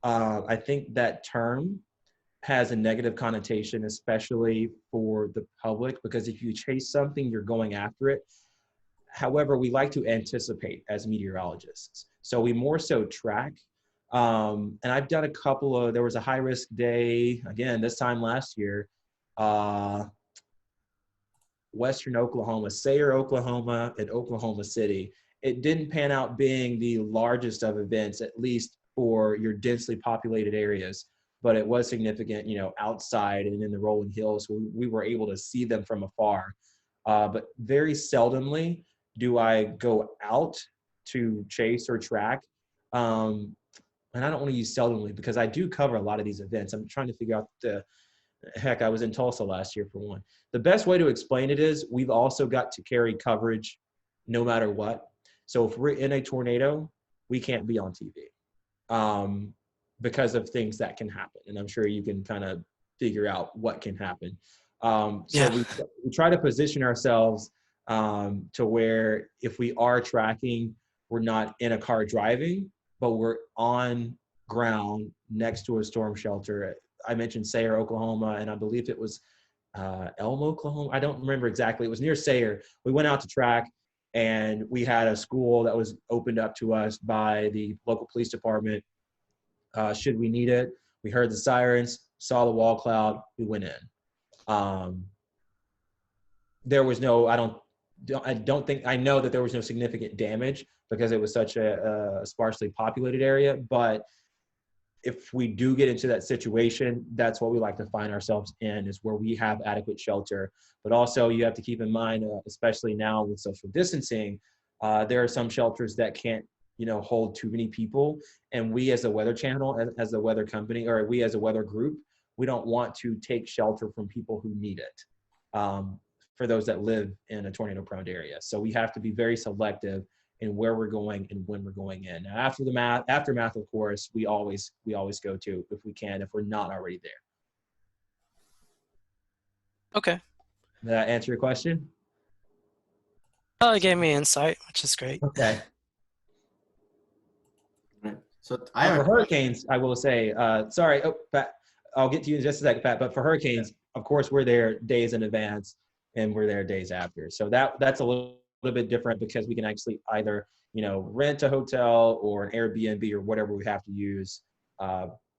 I think that term has a negative connotation, especially for the public, because if you chase something, you're going after it. However, we like to anticipate as meteorologists. So we more so track. And I've done a couple of, there was a high risk day, again, this time last year, Western Oklahoma, Sayre, Oklahoma, and Oklahoma City. It didn't pan out being the largest of events, at least for your densely populated areas, but it was significant, outside and in the rolling hills. We were able to see them from afar. But very seldomly do I go out to chase or track. And I don't want to use seldomly because I do cover a lot of these events. I'm trying to figure out heck, I was in Tulsa last year for one. The best way to explain it is we've also got to carry coverage no matter what. So if we're in a tornado, we can't be on TV because of things that can happen. And I'm sure you can kind of figure out what can happen. So we try to position ourselves to where if we are tracking, we're not in a car driving, but we're on ground next to a storm shelter. I mentioned Sayre, Oklahoma, and I believe it was Elm, Oklahoma. I don't remember exactly. It was near Sayre. We went out to track, and we had a school that was opened up to us by the local police department. Should we need it? We heard the sirens, saw the wall cloud, we went in. There was no, I know that there was no significant damage because it was such a sparsely populated area, but if we do get into that situation, that's what we like to find ourselves in, is where we have adequate shelter. But also you have to keep in mind, especially now with social distancing, there are some shelters that can't, hold too many people. And we as a weather channel, as a weather company, or we as a weather group, we don't want to take shelter from people who need it for those that live in a tornado prone area. So we have to be very selective in where we're going and when we're going in. Now, aftermath, of course, we always go to if we can, if we're not already there. Okay. Did that answer your question? Oh, it gave me insight, which is great. Okay. So For hurricanes, I will say, sorry, Pat, I'll get to you in just a second, Pat, but for hurricanes, of course, we're there days in advance and we're there days after. So that's a little bit different because we can actually either, rent a hotel or an Airbnb or whatever we have to use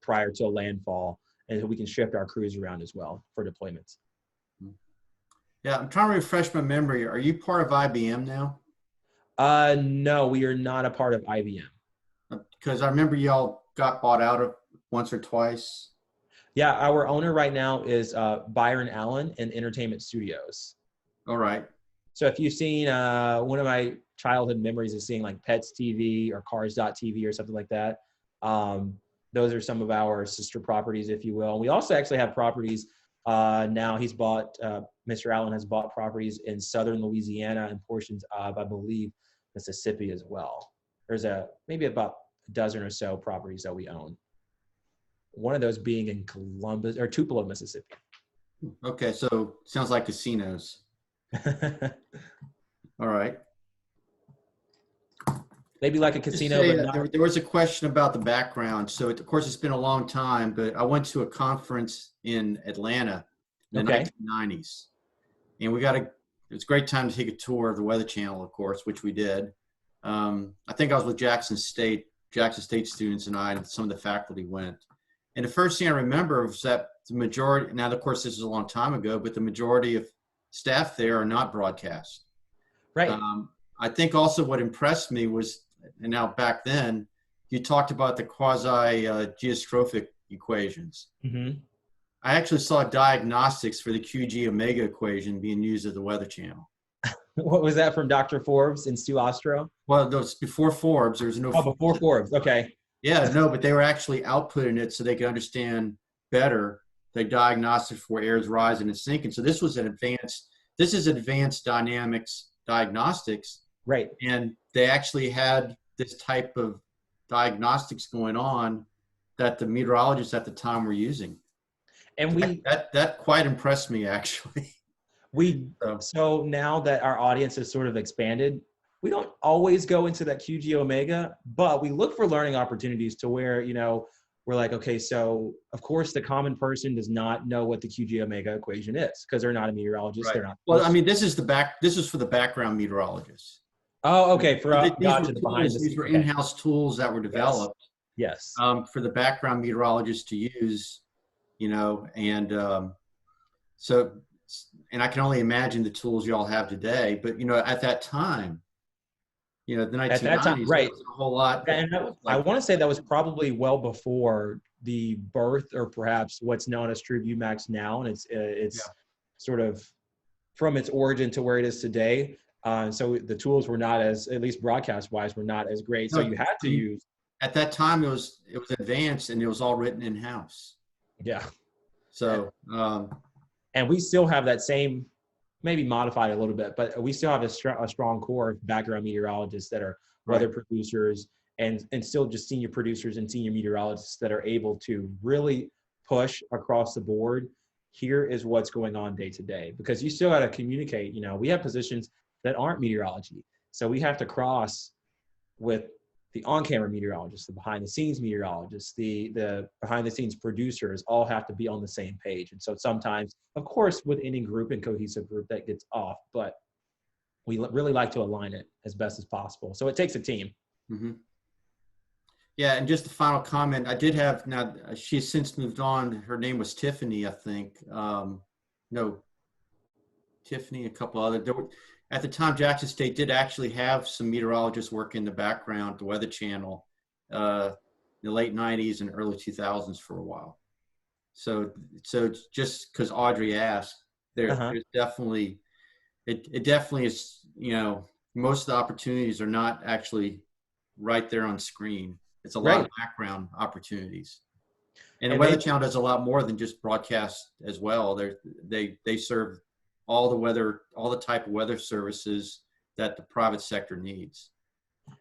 prior to a landfall. And we can shift our crews around as well for deployments. Yeah, I'm trying to refresh my memory. Are you part of IBM now? No, we are not a part of IBM. Because I remember y'all got bought out of once or twice. Yeah, our owner right now is Byron Allen in Entertainment Studios. All right. So if you've seen, one of my childhood memories is seeing like Pets TV or Cars.tv or something like that. Those are some of our sister properties, if you will. We also actually have properties now. Mr. Allen has bought properties in southern Louisiana and portions of, I believe, Mississippi as well. There's maybe about a dozen or so properties that we own. One of those being in Columbus or Tupelo, Mississippi. Okay, so sounds like casinos. All right. Maybe like a casino, but not. There was a question about the background. So, of course, it's been a long time, but I went to a conference in Atlanta in the 1990s. And it was a great time to take a tour of the Weather Channel, of course, which we did. I think I was with Jackson State students and I, and some of the faculty went. And the first thing I remember was that the majority, now of course this is a long time ago, but the majority of staff there are not broadcast. Right. I think also what impressed me was, and now back then, you talked about the quasi-geostrophic equations. Mm-hmm. I actually saw diagnostics for the QG omega equation being used at the Weather Channel. What was that from Dr. Forbes and Stu Ostro? Well, no, it's before Forbes. There was no. Oh, before Forbes. Okay. Yeah, no, but they were actually outputting it so they could understand better the diagnostics for airs rising and sinking. So this is advanced dynamics diagnostics. Right. And they actually had this type of diagnostics going on that the meteorologists at the time were using. And that quite impressed me, actually. So now that our audience has sort of expanded, we don't always go into that QG omega, but we look for learning opportunities to where, we're like, okay, so of course the common person does not know what the QG omega equation is because they're not a meteorologist. Right. They're not. Well, I mean, this is for the background meteorologists. Oh, okay. For These gotcha. were The behind the tools, scenes. these were Okay. in-house tools that were developed Yes. for the background meteorologists to use, and so, and I can only imagine the tools you all have today, but at that time, the 1990s, At that time, right. there was a whole lot. And I want to say that was probably well before the birth, or perhaps what's known as True Max now, and it's sort of from its origin to where it is today. So the tools were not as, at least broadcast wise, were not as great. So you had to use. At that time, it was advanced, and it was all written in house. Yeah. So. And we still have that same, maybe modified a little bit, but we still have a strong core of background meteorologists that are weather producers and still just senior producers and senior meteorologists that are able to really push across the board. Here is what's going on day to day, because you still got to communicate. We have positions that aren't meteorology. So we have to cross with the on-camera meteorologists, the behind-the-scenes meteorologists, the behind-the-scenes producers all have to be on the same page. And so sometimes, of course, with any group and cohesive group, that gets off, but we really like to align it as best as possible. So it takes a team. Mm-hmm. Yeah, and just a final comment. I did have, now she has since moved on. Her name was Tiffany, I think. Tiffany, a couple other. At the time, Jackson State did actually have some meteorologists work in the background, the Weather Channel, in the late 90s and early 2000s for a while. So just because Audrey asked, there's definitely, it definitely is, most of the opportunities are not actually right there on screen. It's a lot of background opportunities. And the Weather Channel does a lot more than just broadcast as well. They serve all the type of weather services that the private sector needs.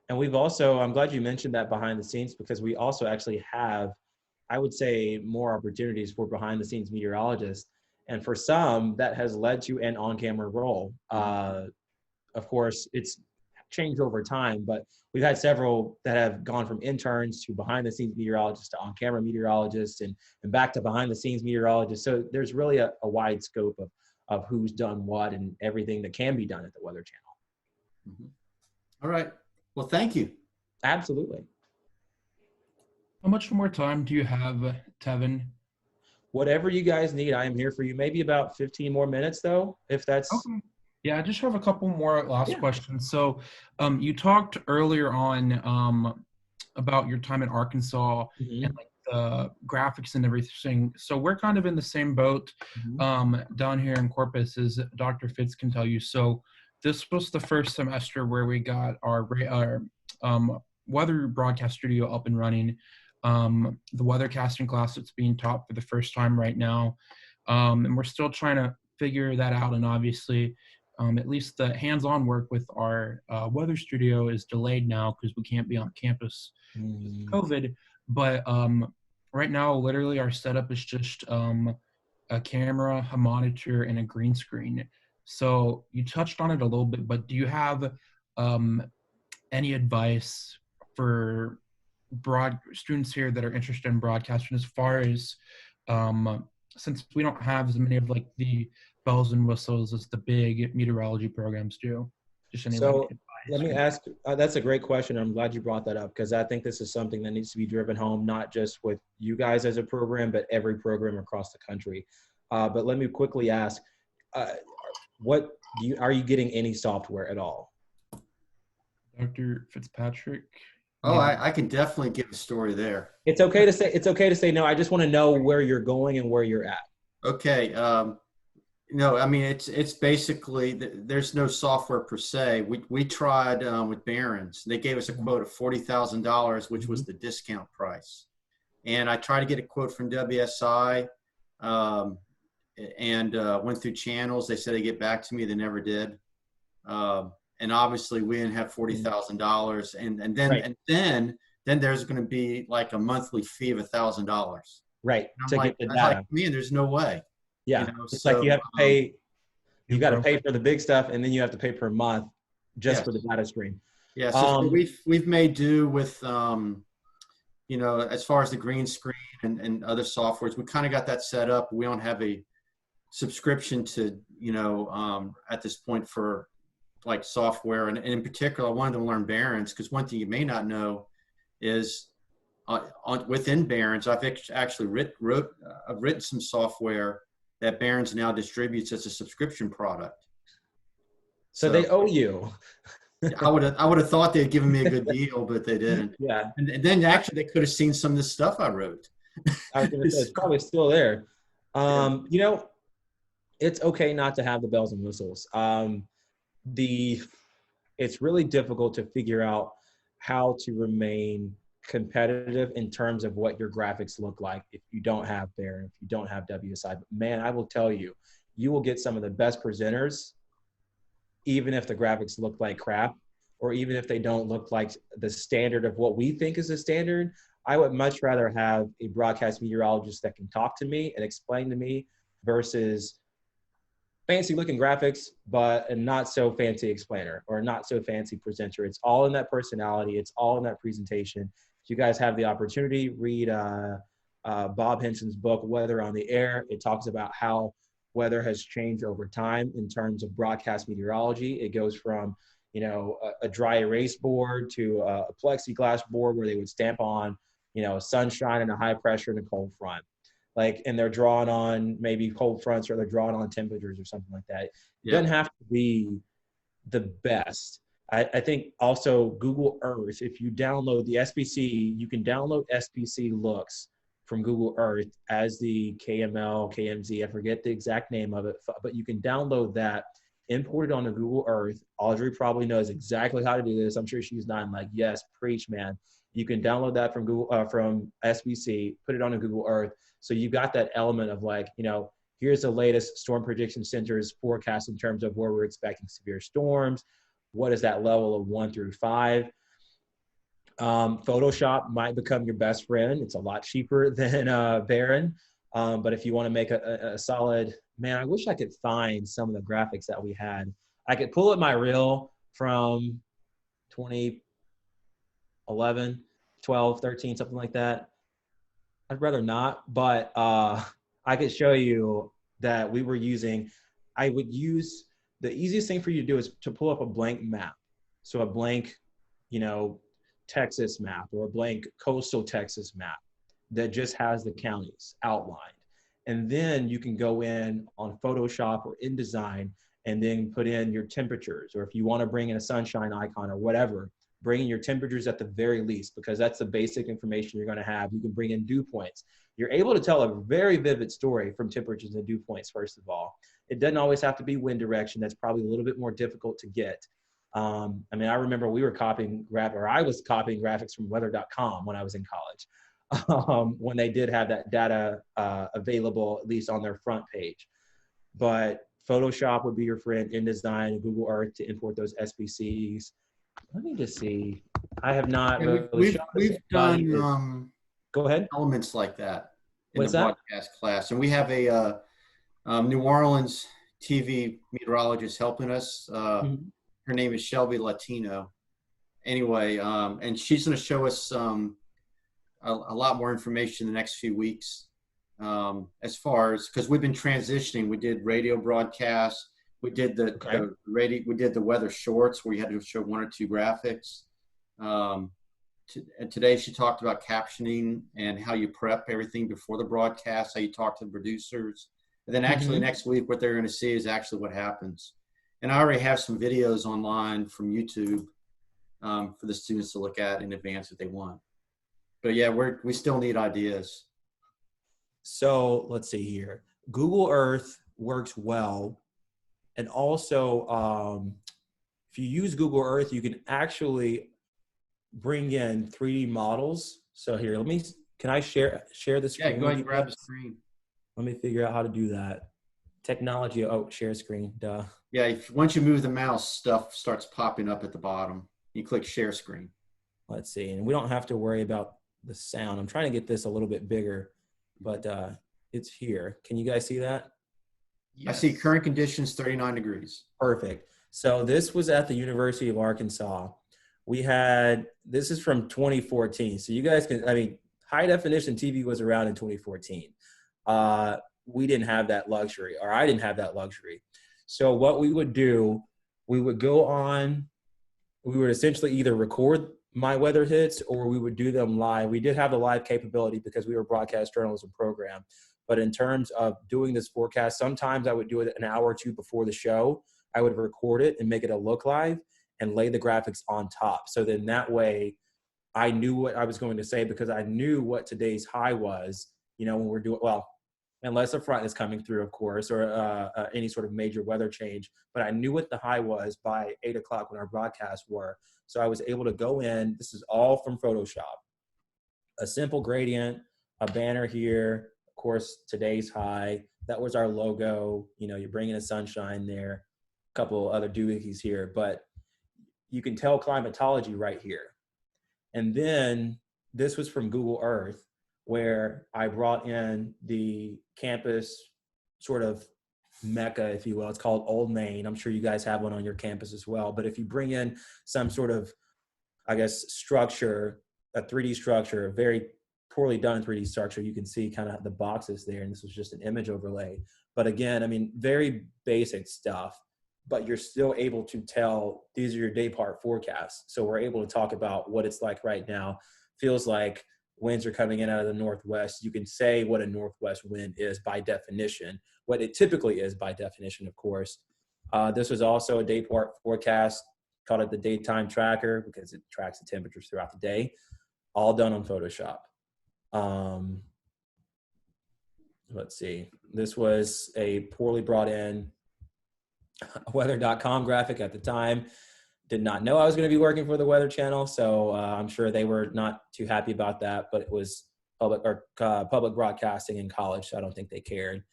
And we've also, I'm glad you mentioned that behind the scenes, because we also actually have, I would say, more opportunities for behind the scenes meteorologists. And for some, that has led to an on-camera role. Of course, it's changed over time, but we've had several that have gone from interns to behind the scenes meteorologists to on-camera meteorologists and back to behind the scenes meteorologists. So there's really a wide scope of who's done what and everything that can be done at the Weather Channel. Mm-hmm. All right. Well, thank you. Absolutely. How much more time do you have, Tevin? Whatever you guys need, I am here for you. Maybe about 15 more minutes, though, if that's... Okay. Yeah, I just have a couple more last questions. So you talked earlier on about your time in Arkansas and like the graphics and everything. So we're kind of in the same boat down here in Corpus, as Dr. Fitz can tell you. So this was the first semester where we got our weather broadcast studio up and running. The weathercasting class that's being taught for the first time right now. And we're still trying to figure that out. And obviously, at least the hands-on work with our weather studio is delayed now because we can't be on campus with COVID. But right now, literally, our setup is just a camera, a monitor, and a green screen. So you touched on it a little bit, but do you have any advice for students here that are interested in broadcasting, as far as since we don't have as many of like the bells and whistles as the big meteorology programs do? Just any so let me ask, that's a great question. I'm glad you brought that up, because I think this is something that needs to be driven home, not just with you guys as a program, but every program across the country. But let me quickly ask, are you getting any software at all? Dr. Fitzpatrick? Oh, I can definitely give a story there. It's okay to say no. I just want to know where you're going and where you're at. Okay. No, I mean, it's basically, there's no software per se. We tried with Barron's. They gave us a quote of $40,000, which was the discount price. And I tried to get a quote from WSI and went through channels. They said they'd get back to me. They never did. And obviously we didn't have $40,000. And then there's going to be like a monthly fee of $1,000. Right. To get the data. Man, there's no way. Yeah. It's like you have to pay, you got to pay for the big stuff, and then you have to pay per month just for the data stream. Yeah. So we've made do with as far as the green screen and other softwares, we kind of got that set up. We don't have a subscription to, at this point for like software. And in particular, I wanted to learn Barron's, because one thing you may not know is within Barron's, I've actually written some software that Barron's now distributes as a subscription product. So they owe you. I would have thought they'd given me a good deal, but they didn't. Yeah. And then actually they could have seen some of the stuff I wrote. I was going to say, it's probably still there. It's okay not to have the bells and whistles. It's really difficult to figure out how to remain competitive in terms of what your graphics look like if you don't have Barron, if you don't have WSI. But man, I will tell you, you will get some of the best presenters, even if the graphics look like crap, or even if they don't look like the standard of what we think is the standard. I would much rather have a broadcast meteorologist that can talk to me and explain to me versus fancy looking graphics, but a not so fancy explainer or not so fancy presenter. It's all in that personality. It's all in that presentation. If you guys have the opportunity, read Bob Henson's book, Weather on the Air. It talks about how weather has changed over time in terms of broadcast meteorology. It goes from, a dry erase board to a plexiglass board where they would stamp on, sunshine and a high pressure and a cold front. And they're drawing on maybe cold fronts, or they're drawing on temperatures or something like that. It doesn't have to be the best. I think also Google Earth, if you download the SPC, you can download SPC looks from Google Earth as the KML, KMZ, I forget the exact name of it, but you can download that, import it onto Google Earth. Audrey probably knows exactly how to do this. I'm sure she's not like, yes, preach, man. You can download that from from SBC, put it onto Google Earth. So you've got that element of here's the latest Storm Prediction Center's forecast in terms of where we're expecting severe storms. What is that level of 1 through 5? Photoshop might become your best friend. It's a lot cheaper than Barron. But if you want to make a solid, man, I wish I could find some of the graphics that we had. I could pull up my reel from 2011, 12, 13, something like that. I'd rather not, but I could show you that we were using, I would use, the easiest thing for you to do is to pull up a blank map. So a blank, Texas map, or a blank coastal Texas map that just has the counties outlined. And then you can go in on Photoshop or InDesign and then put in your temperatures, or if you want to bring in a sunshine icon or whatever, bring in your temperatures at the very least, because that's the basic information you're going to have. You can bring in dew points. You're able to tell a very vivid story from temperatures and dew points, first of all. It doesn't always have to be wind direction. That's probably a little bit more difficult to get. I remember we were I was copying graphics from weather.com when I was in college, when they did have that data available, at least on their front page. But Photoshop would be your friend, InDesign, and Google Earth to import those SPCs. Let me just see. I have not. We've done go ahead. Elements like that in What's the that? broadcast class, and we have a New Orleans TV meteorologist helping us. Her name is Shelby Latino. Anyway, and she's going to show us a lot more information in the next few weeks. As far as, because we've been transitioning, we did radio broadcasts. We did the radio. We did the weather shorts where you had to show 1 or 2 graphics. And today she talked about captioning and how you prep everything before the broadcast, how you talk to the producers. And then actually next week, what they're going to see is actually what happens. And I already have some videos online from YouTube for the students to look at in advance if they want. But yeah, we still need ideas. So let's see here. Google Earth works well. And also, if you use Google Earth, you can actually bring in 3D models. So here, can I share the screen? Yeah, go ahead and grab the screen. Let me figure out how to do that. Technology, share screen, duh. Yeah, once you move the mouse, stuff starts popping up at the bottom. You click share screen. Let's see, and we don't have to worry about the sound. I'm trying to get this a little bit bigger, but it's here. Can you guys see that? Yes. I see current conditions, 39 degrees. Perfect. So this was at the University of Arkansas, this is from 2014. So you guys high definition TV was around in 2014. We didn't have that luxury, or I didn't have that luxury. So what we would do, we would essentially either record my weather hits or we would do them live. We did have the live capability because we were a broadcast journalism program. But in terms of doing this forecast, sometimes I would do it an hour or two before the show. I would record it and make it a look live and lay the graphics on top. So then that way I knew what I was going to say, because I knew what today's high was, when we're doing, unless a front is coming through, of course, or any sort of major weather change. But I knew what the high was by 8 o'clock when our broadcasts were. So I was able to go in. This is all from Photoshop. A simple gradient, a banner here, of course, today's high. That was our logo. You're bringing a sunshine there, a couple other doohickeys here. But you can tell climatology right here. And then this was from Google Earth, where I brought in the campus sort of mecca, if you will. It's called Old Main. I'm sure you guys have one on your campus as well. But if you bring in some sort of, structure, a 3D structure, a very poorly done 3D structure, you can see kind of the boxes there. And this was just an image overlay. But again, very basic stuff, but you're still able to tell these are your day part forecasts. So we're able to talk about what it's like right now. Feels like winds are coming in out of the northwest. You can say what a northwest wind is by definition, what it typically is by definition, of course. This was also a day part forecast, called it the daytime tracker because it tracks the temperatures throughout the day, all done on Photoshop. Let's see. This was a poorly brought in weather.com graphic at the time. Did not know I was going to be working for the Weather Channel, so I'm sure they were not too happy about that. But it was public broadcasting in college, so I don't think they cared.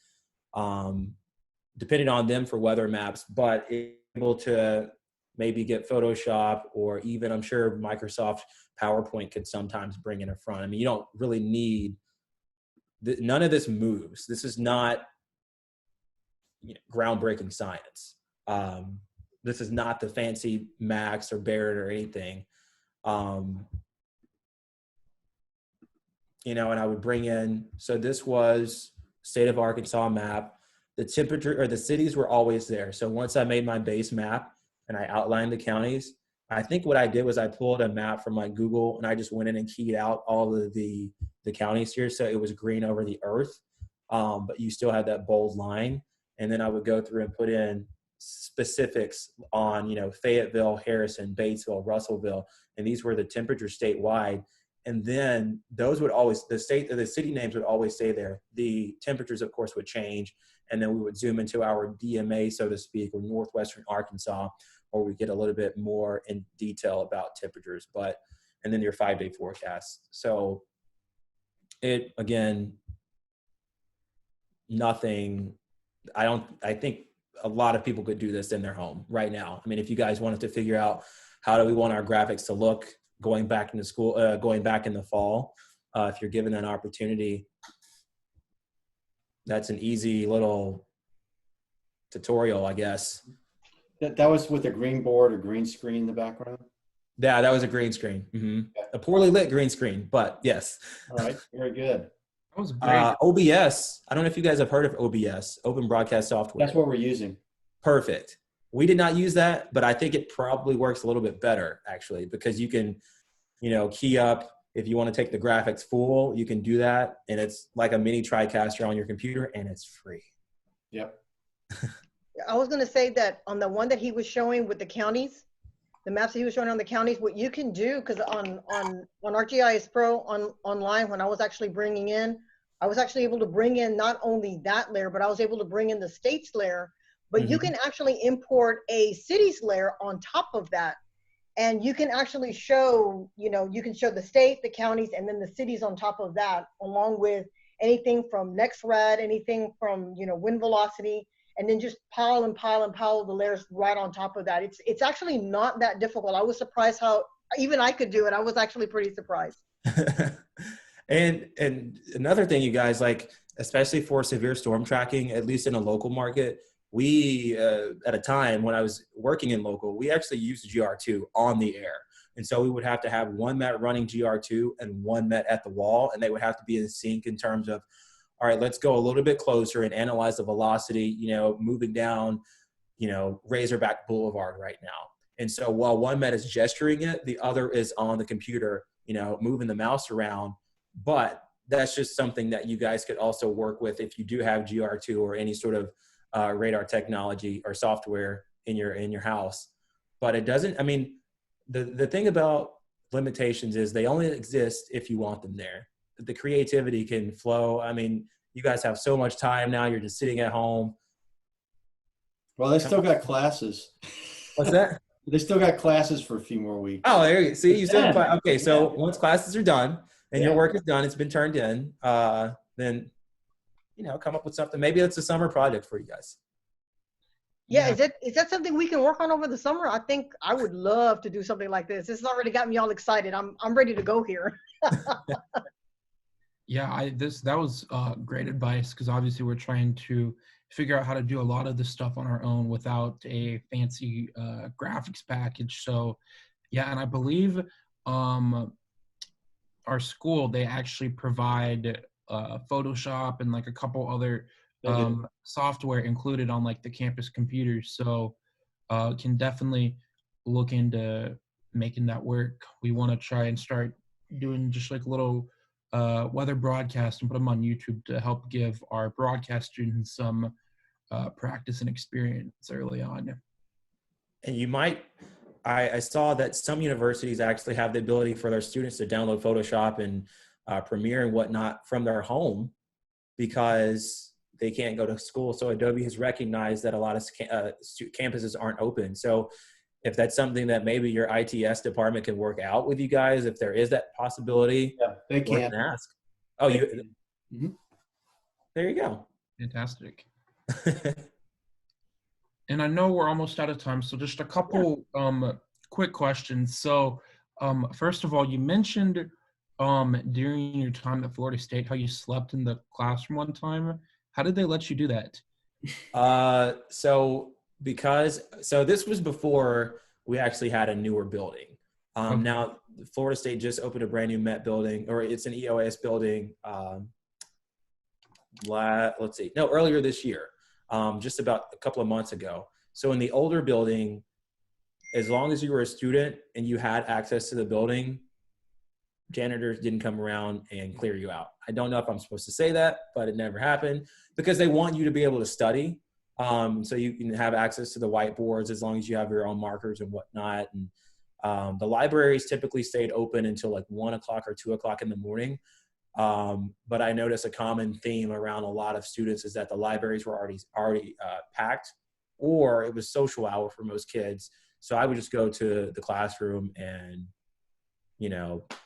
Depending on them for weather maps, but able to maybe get Photoshop, or even I'm sure Microsoft PowerPoint could sometimes bring in a front. You don't really need none of this moves. This is not groundbreaking science. This is not the fancy Max or Barrett or anything. And I would bring in, so this was state of Arkansas map. The temperature or the cities were always there. So once I made my base map and I outlined the counties, I think what I did was I pulled a map from my Google and I just went in and keyed out all of the counties here. So it was green over the earth, but you still had that bold line. And then I would go through and put in specifics on, Fayetteville, Harrison, Batesville, Russellville, and these were the temperatures statewide. And then those would always, the city names would always stay there. The temperatures, of course, would change. And then we would zoom into our DMA, so to speak, or northwestern Arkansas, or we get a little bit more in detail about temperatures, and then your 5-day forecast. So it, again, nothing, I think a lot of people could do this in their home right now. If you guys wanted to figure out how do we want our graphics to look going back into school, going back in the fall, if you're given an opportunity, that's an easy little tutorial, I guess. That was with a green board or green screen in the background? Yeah, that was a green screen. Mm-hmm. Yeah. A poorly lit green screen, but yes. All right, very good. That was great. OBS, I don't know if you guys have heard of OBS, Open Broadcast Software. That's what we're using. Perfect. We did not use that, but I think it probably works a little bit better, actually, because you can, key up. If you want to take the graphics full, you can do that. And it's like a mini TriCaster on your computer, and it's free. Yep. I was going to say that on the one that he was showing with the counties, the maps that he was showing on the counties, what you can do, because on ArcGIS Pro online, when I was actually bringing in, I was actually able to bring in not only that layer, but I was able to bring in the states layer, but you can actually import a cities layer on top of that. And you can actually show, you can show the state, the counties, and then the cities on top of that, along with anything from NextRad, anything from, wind velocity, and then just pile and pile and pile the layers right on top of that. It's actually not that difficult. I was surprised how even I could do it. I was actually pretty surprised. And another thing, you guys, especially for severe storm tracking, at least in a local market, we, at a time when I was working in local, we actually used GR2 on the air. And so we would have to have one Met running GR2 and one Met at the wall, and they would have to be in sync in terms of, all right, let's go a little bit closer and analyze the velocity, moving down, Razorback Boulevard right now. And so while one Met is gesturing it, the other is on the computer, moving the mouse around. But that's just something that you guys could also work with if you do have GR2 or any sort of radar technology or software in your house. But it doesn't, the thing about limitations is they only exist if you want them there. The creativity can flow. You guys have so much time now. You're just sitting at home. Well, they still got classes. What's that? They still got classes for a few more weeks. Oh, there you go. See, you said, Yeah. okay, so once classes are done and Yeah. your work is done, it's been turned in, then, come up with something. Maybe it's a summer project for you guys. Yeah, is that something we can work on over the summer? I think I would love to do something like this. This has already got me all excited. I'm ready to go here. Yeah, that was great advice, because obviously we're trying to figure out how to do a lot of this stuff on our own without a fancy graphics package. So yeah, and I believe our school, they actually provide Photoshop and like a couple other software included on like the campus computers. So can definitely look into making that work. We want to try and start doing just like little weather broadcasts and put them on YouTube to help give our broadcast students some practice and experience early on. And you might, I saw that some universities actually have the ability for their students to download Photoshop and Premiere and whatnot from their home because they can't go to school. So Adobe has recognized that a lot of campuses aren't open. So if that's something that maybe your ITS department can work out with you guys, if there is that possibility, Yeah, they can ask. Oh, Mm-hmm. There you go. Fantastic. And I know we're almost out of time, so just a couple quick questions. So first of all, you mentioned during your time at Florida State how you slept in the classroom one time. How did they let you do that? So this was before we actually had a newer building. Okay. Now Florida State just opened a brand new Met building, or it's an EOS building. Earlier this year, just about a couple of months ago. So in the older building, as long as you were a student and you had access to the building, janitors didn't come around and clear you out. I don't know if I'm supposed to say that, but it never happened because they want you to be able to study. So you can have access to the whiteboards as long as you have your own markers and whatnot. And the libraries typically stayed open until like 1 o'clock or 2 o'clock in the morning. But I noticed a common theme around a lot of students is that the libraries were already packed, or it was social hour for most kids. So I would just go to the classroom and,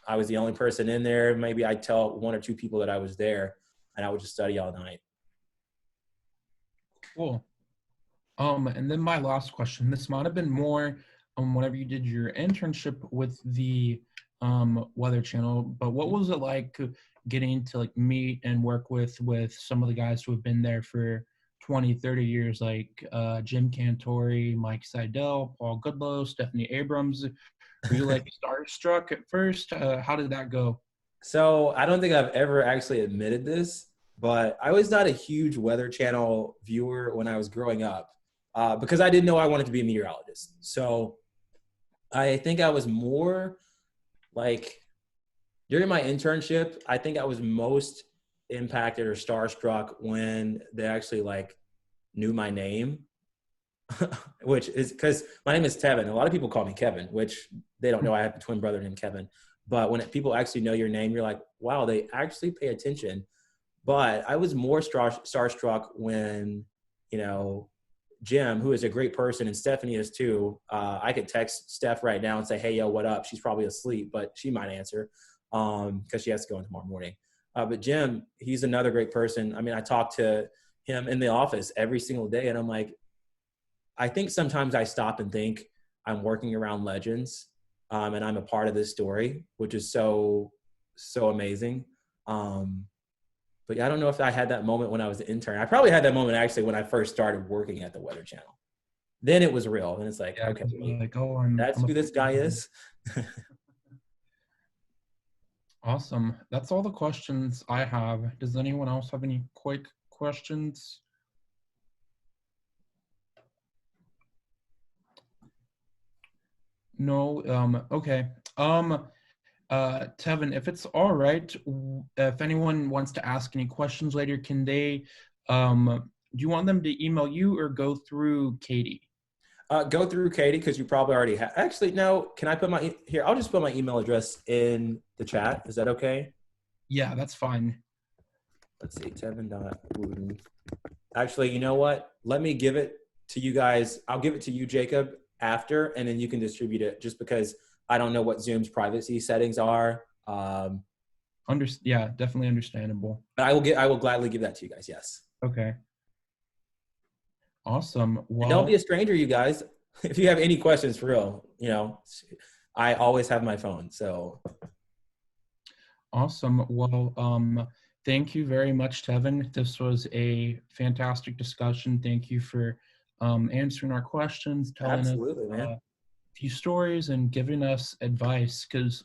I was the only person in there. Maybe I'd tell 1 or 2 people that I was there, and I would just study all night. Cool. And then my last question, this might have been more whenever you did your internship with the Weather Channel, but what was it like getting to like meet and work with some of the guys who have been there for 20, 30 years, like Jim Cantori, Mike Seidel, Paul Goodlow, Stephanie Abrams? Were you like starstruck at first? How did that go? So I don't think I've ever actually admitted this, but I was not a huge Weather Channel viewer when I was growing up because I didn't know I wanted to be a meteorologist. So I think I was more like during my internship, I think I was most impacted or starstruck when they actually like knew my name, which is because my name is Tevin. A lot of people call me Kevin, which they don't know I have a twin brother named Kevin. But when people actually know your name, you're like, wow, they actually pay attention. But I was more starstruck when, Jim, who is a great person, and Stephanie is too. I could text Steph right now and say, hey, yo, what up? She's probably asleep, but she might answer because she has to go in tomorrow morning. But Jim, he's another great person. I talk to him in the office every single day, and I'm like, I think sometimes I stop and think I'm working around legends, and I'm a part of this story, which is so amazing. But yeah, I don't know if I had that moment when I was an intern. I probably had that moment actually when I first started working at the Weather Channel. then it was real. And it's like, Yeah, okay, 'cause we're wait, like, oh, that's I'm a who this guy football player. is. Awesome. That's all the questions I have. Does anyone else have any quick questions? No. Okay. Tevin, if it's all right, if anyone wants to ask any questions later, can they, do you want them to email you or go through Katie? Go through Katie, because you probably already have. Actually, no. Can I put my here? I'll just put my email address in the chat. Is that okay? Yeah, that's fine. Let's see, Tevin.Wooten. Actually, you know what? Let me give it to you guys. I'll give it to you, Jacob, after, and then you can distribute it, just because I don't know what Zoom's privacy settings are. Yeah, definitely understandable. But I will gladly give that to you guys. Yes. Okay. Awesome. And don't be Well, a stranger, you guys. If you have any questions, for real, I always have my phone. So awesome. Well, thank you very much, Tevin. This was a fantastic discussion. Thank you for answering our questions, telling us absolutely, man. a few stories, and giving us advice. Because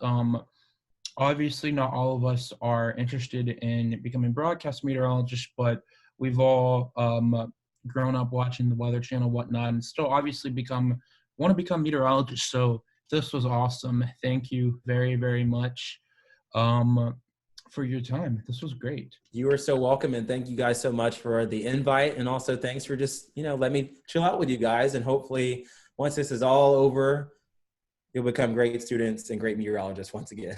obviously, not all of us are interested in becoming broadcast meteorologists, but we've all grown up watching the Weather Channel, whatnot, and still obviously want to become meteorologists. So this was awesome. Thank you very, very much for your time. This was great. You are so welcome, and thank you guys so much for the invite, and also thanks for just let me chill out with you guys, and hopefully once this is all over, you'll become great students and great meteorologists once again.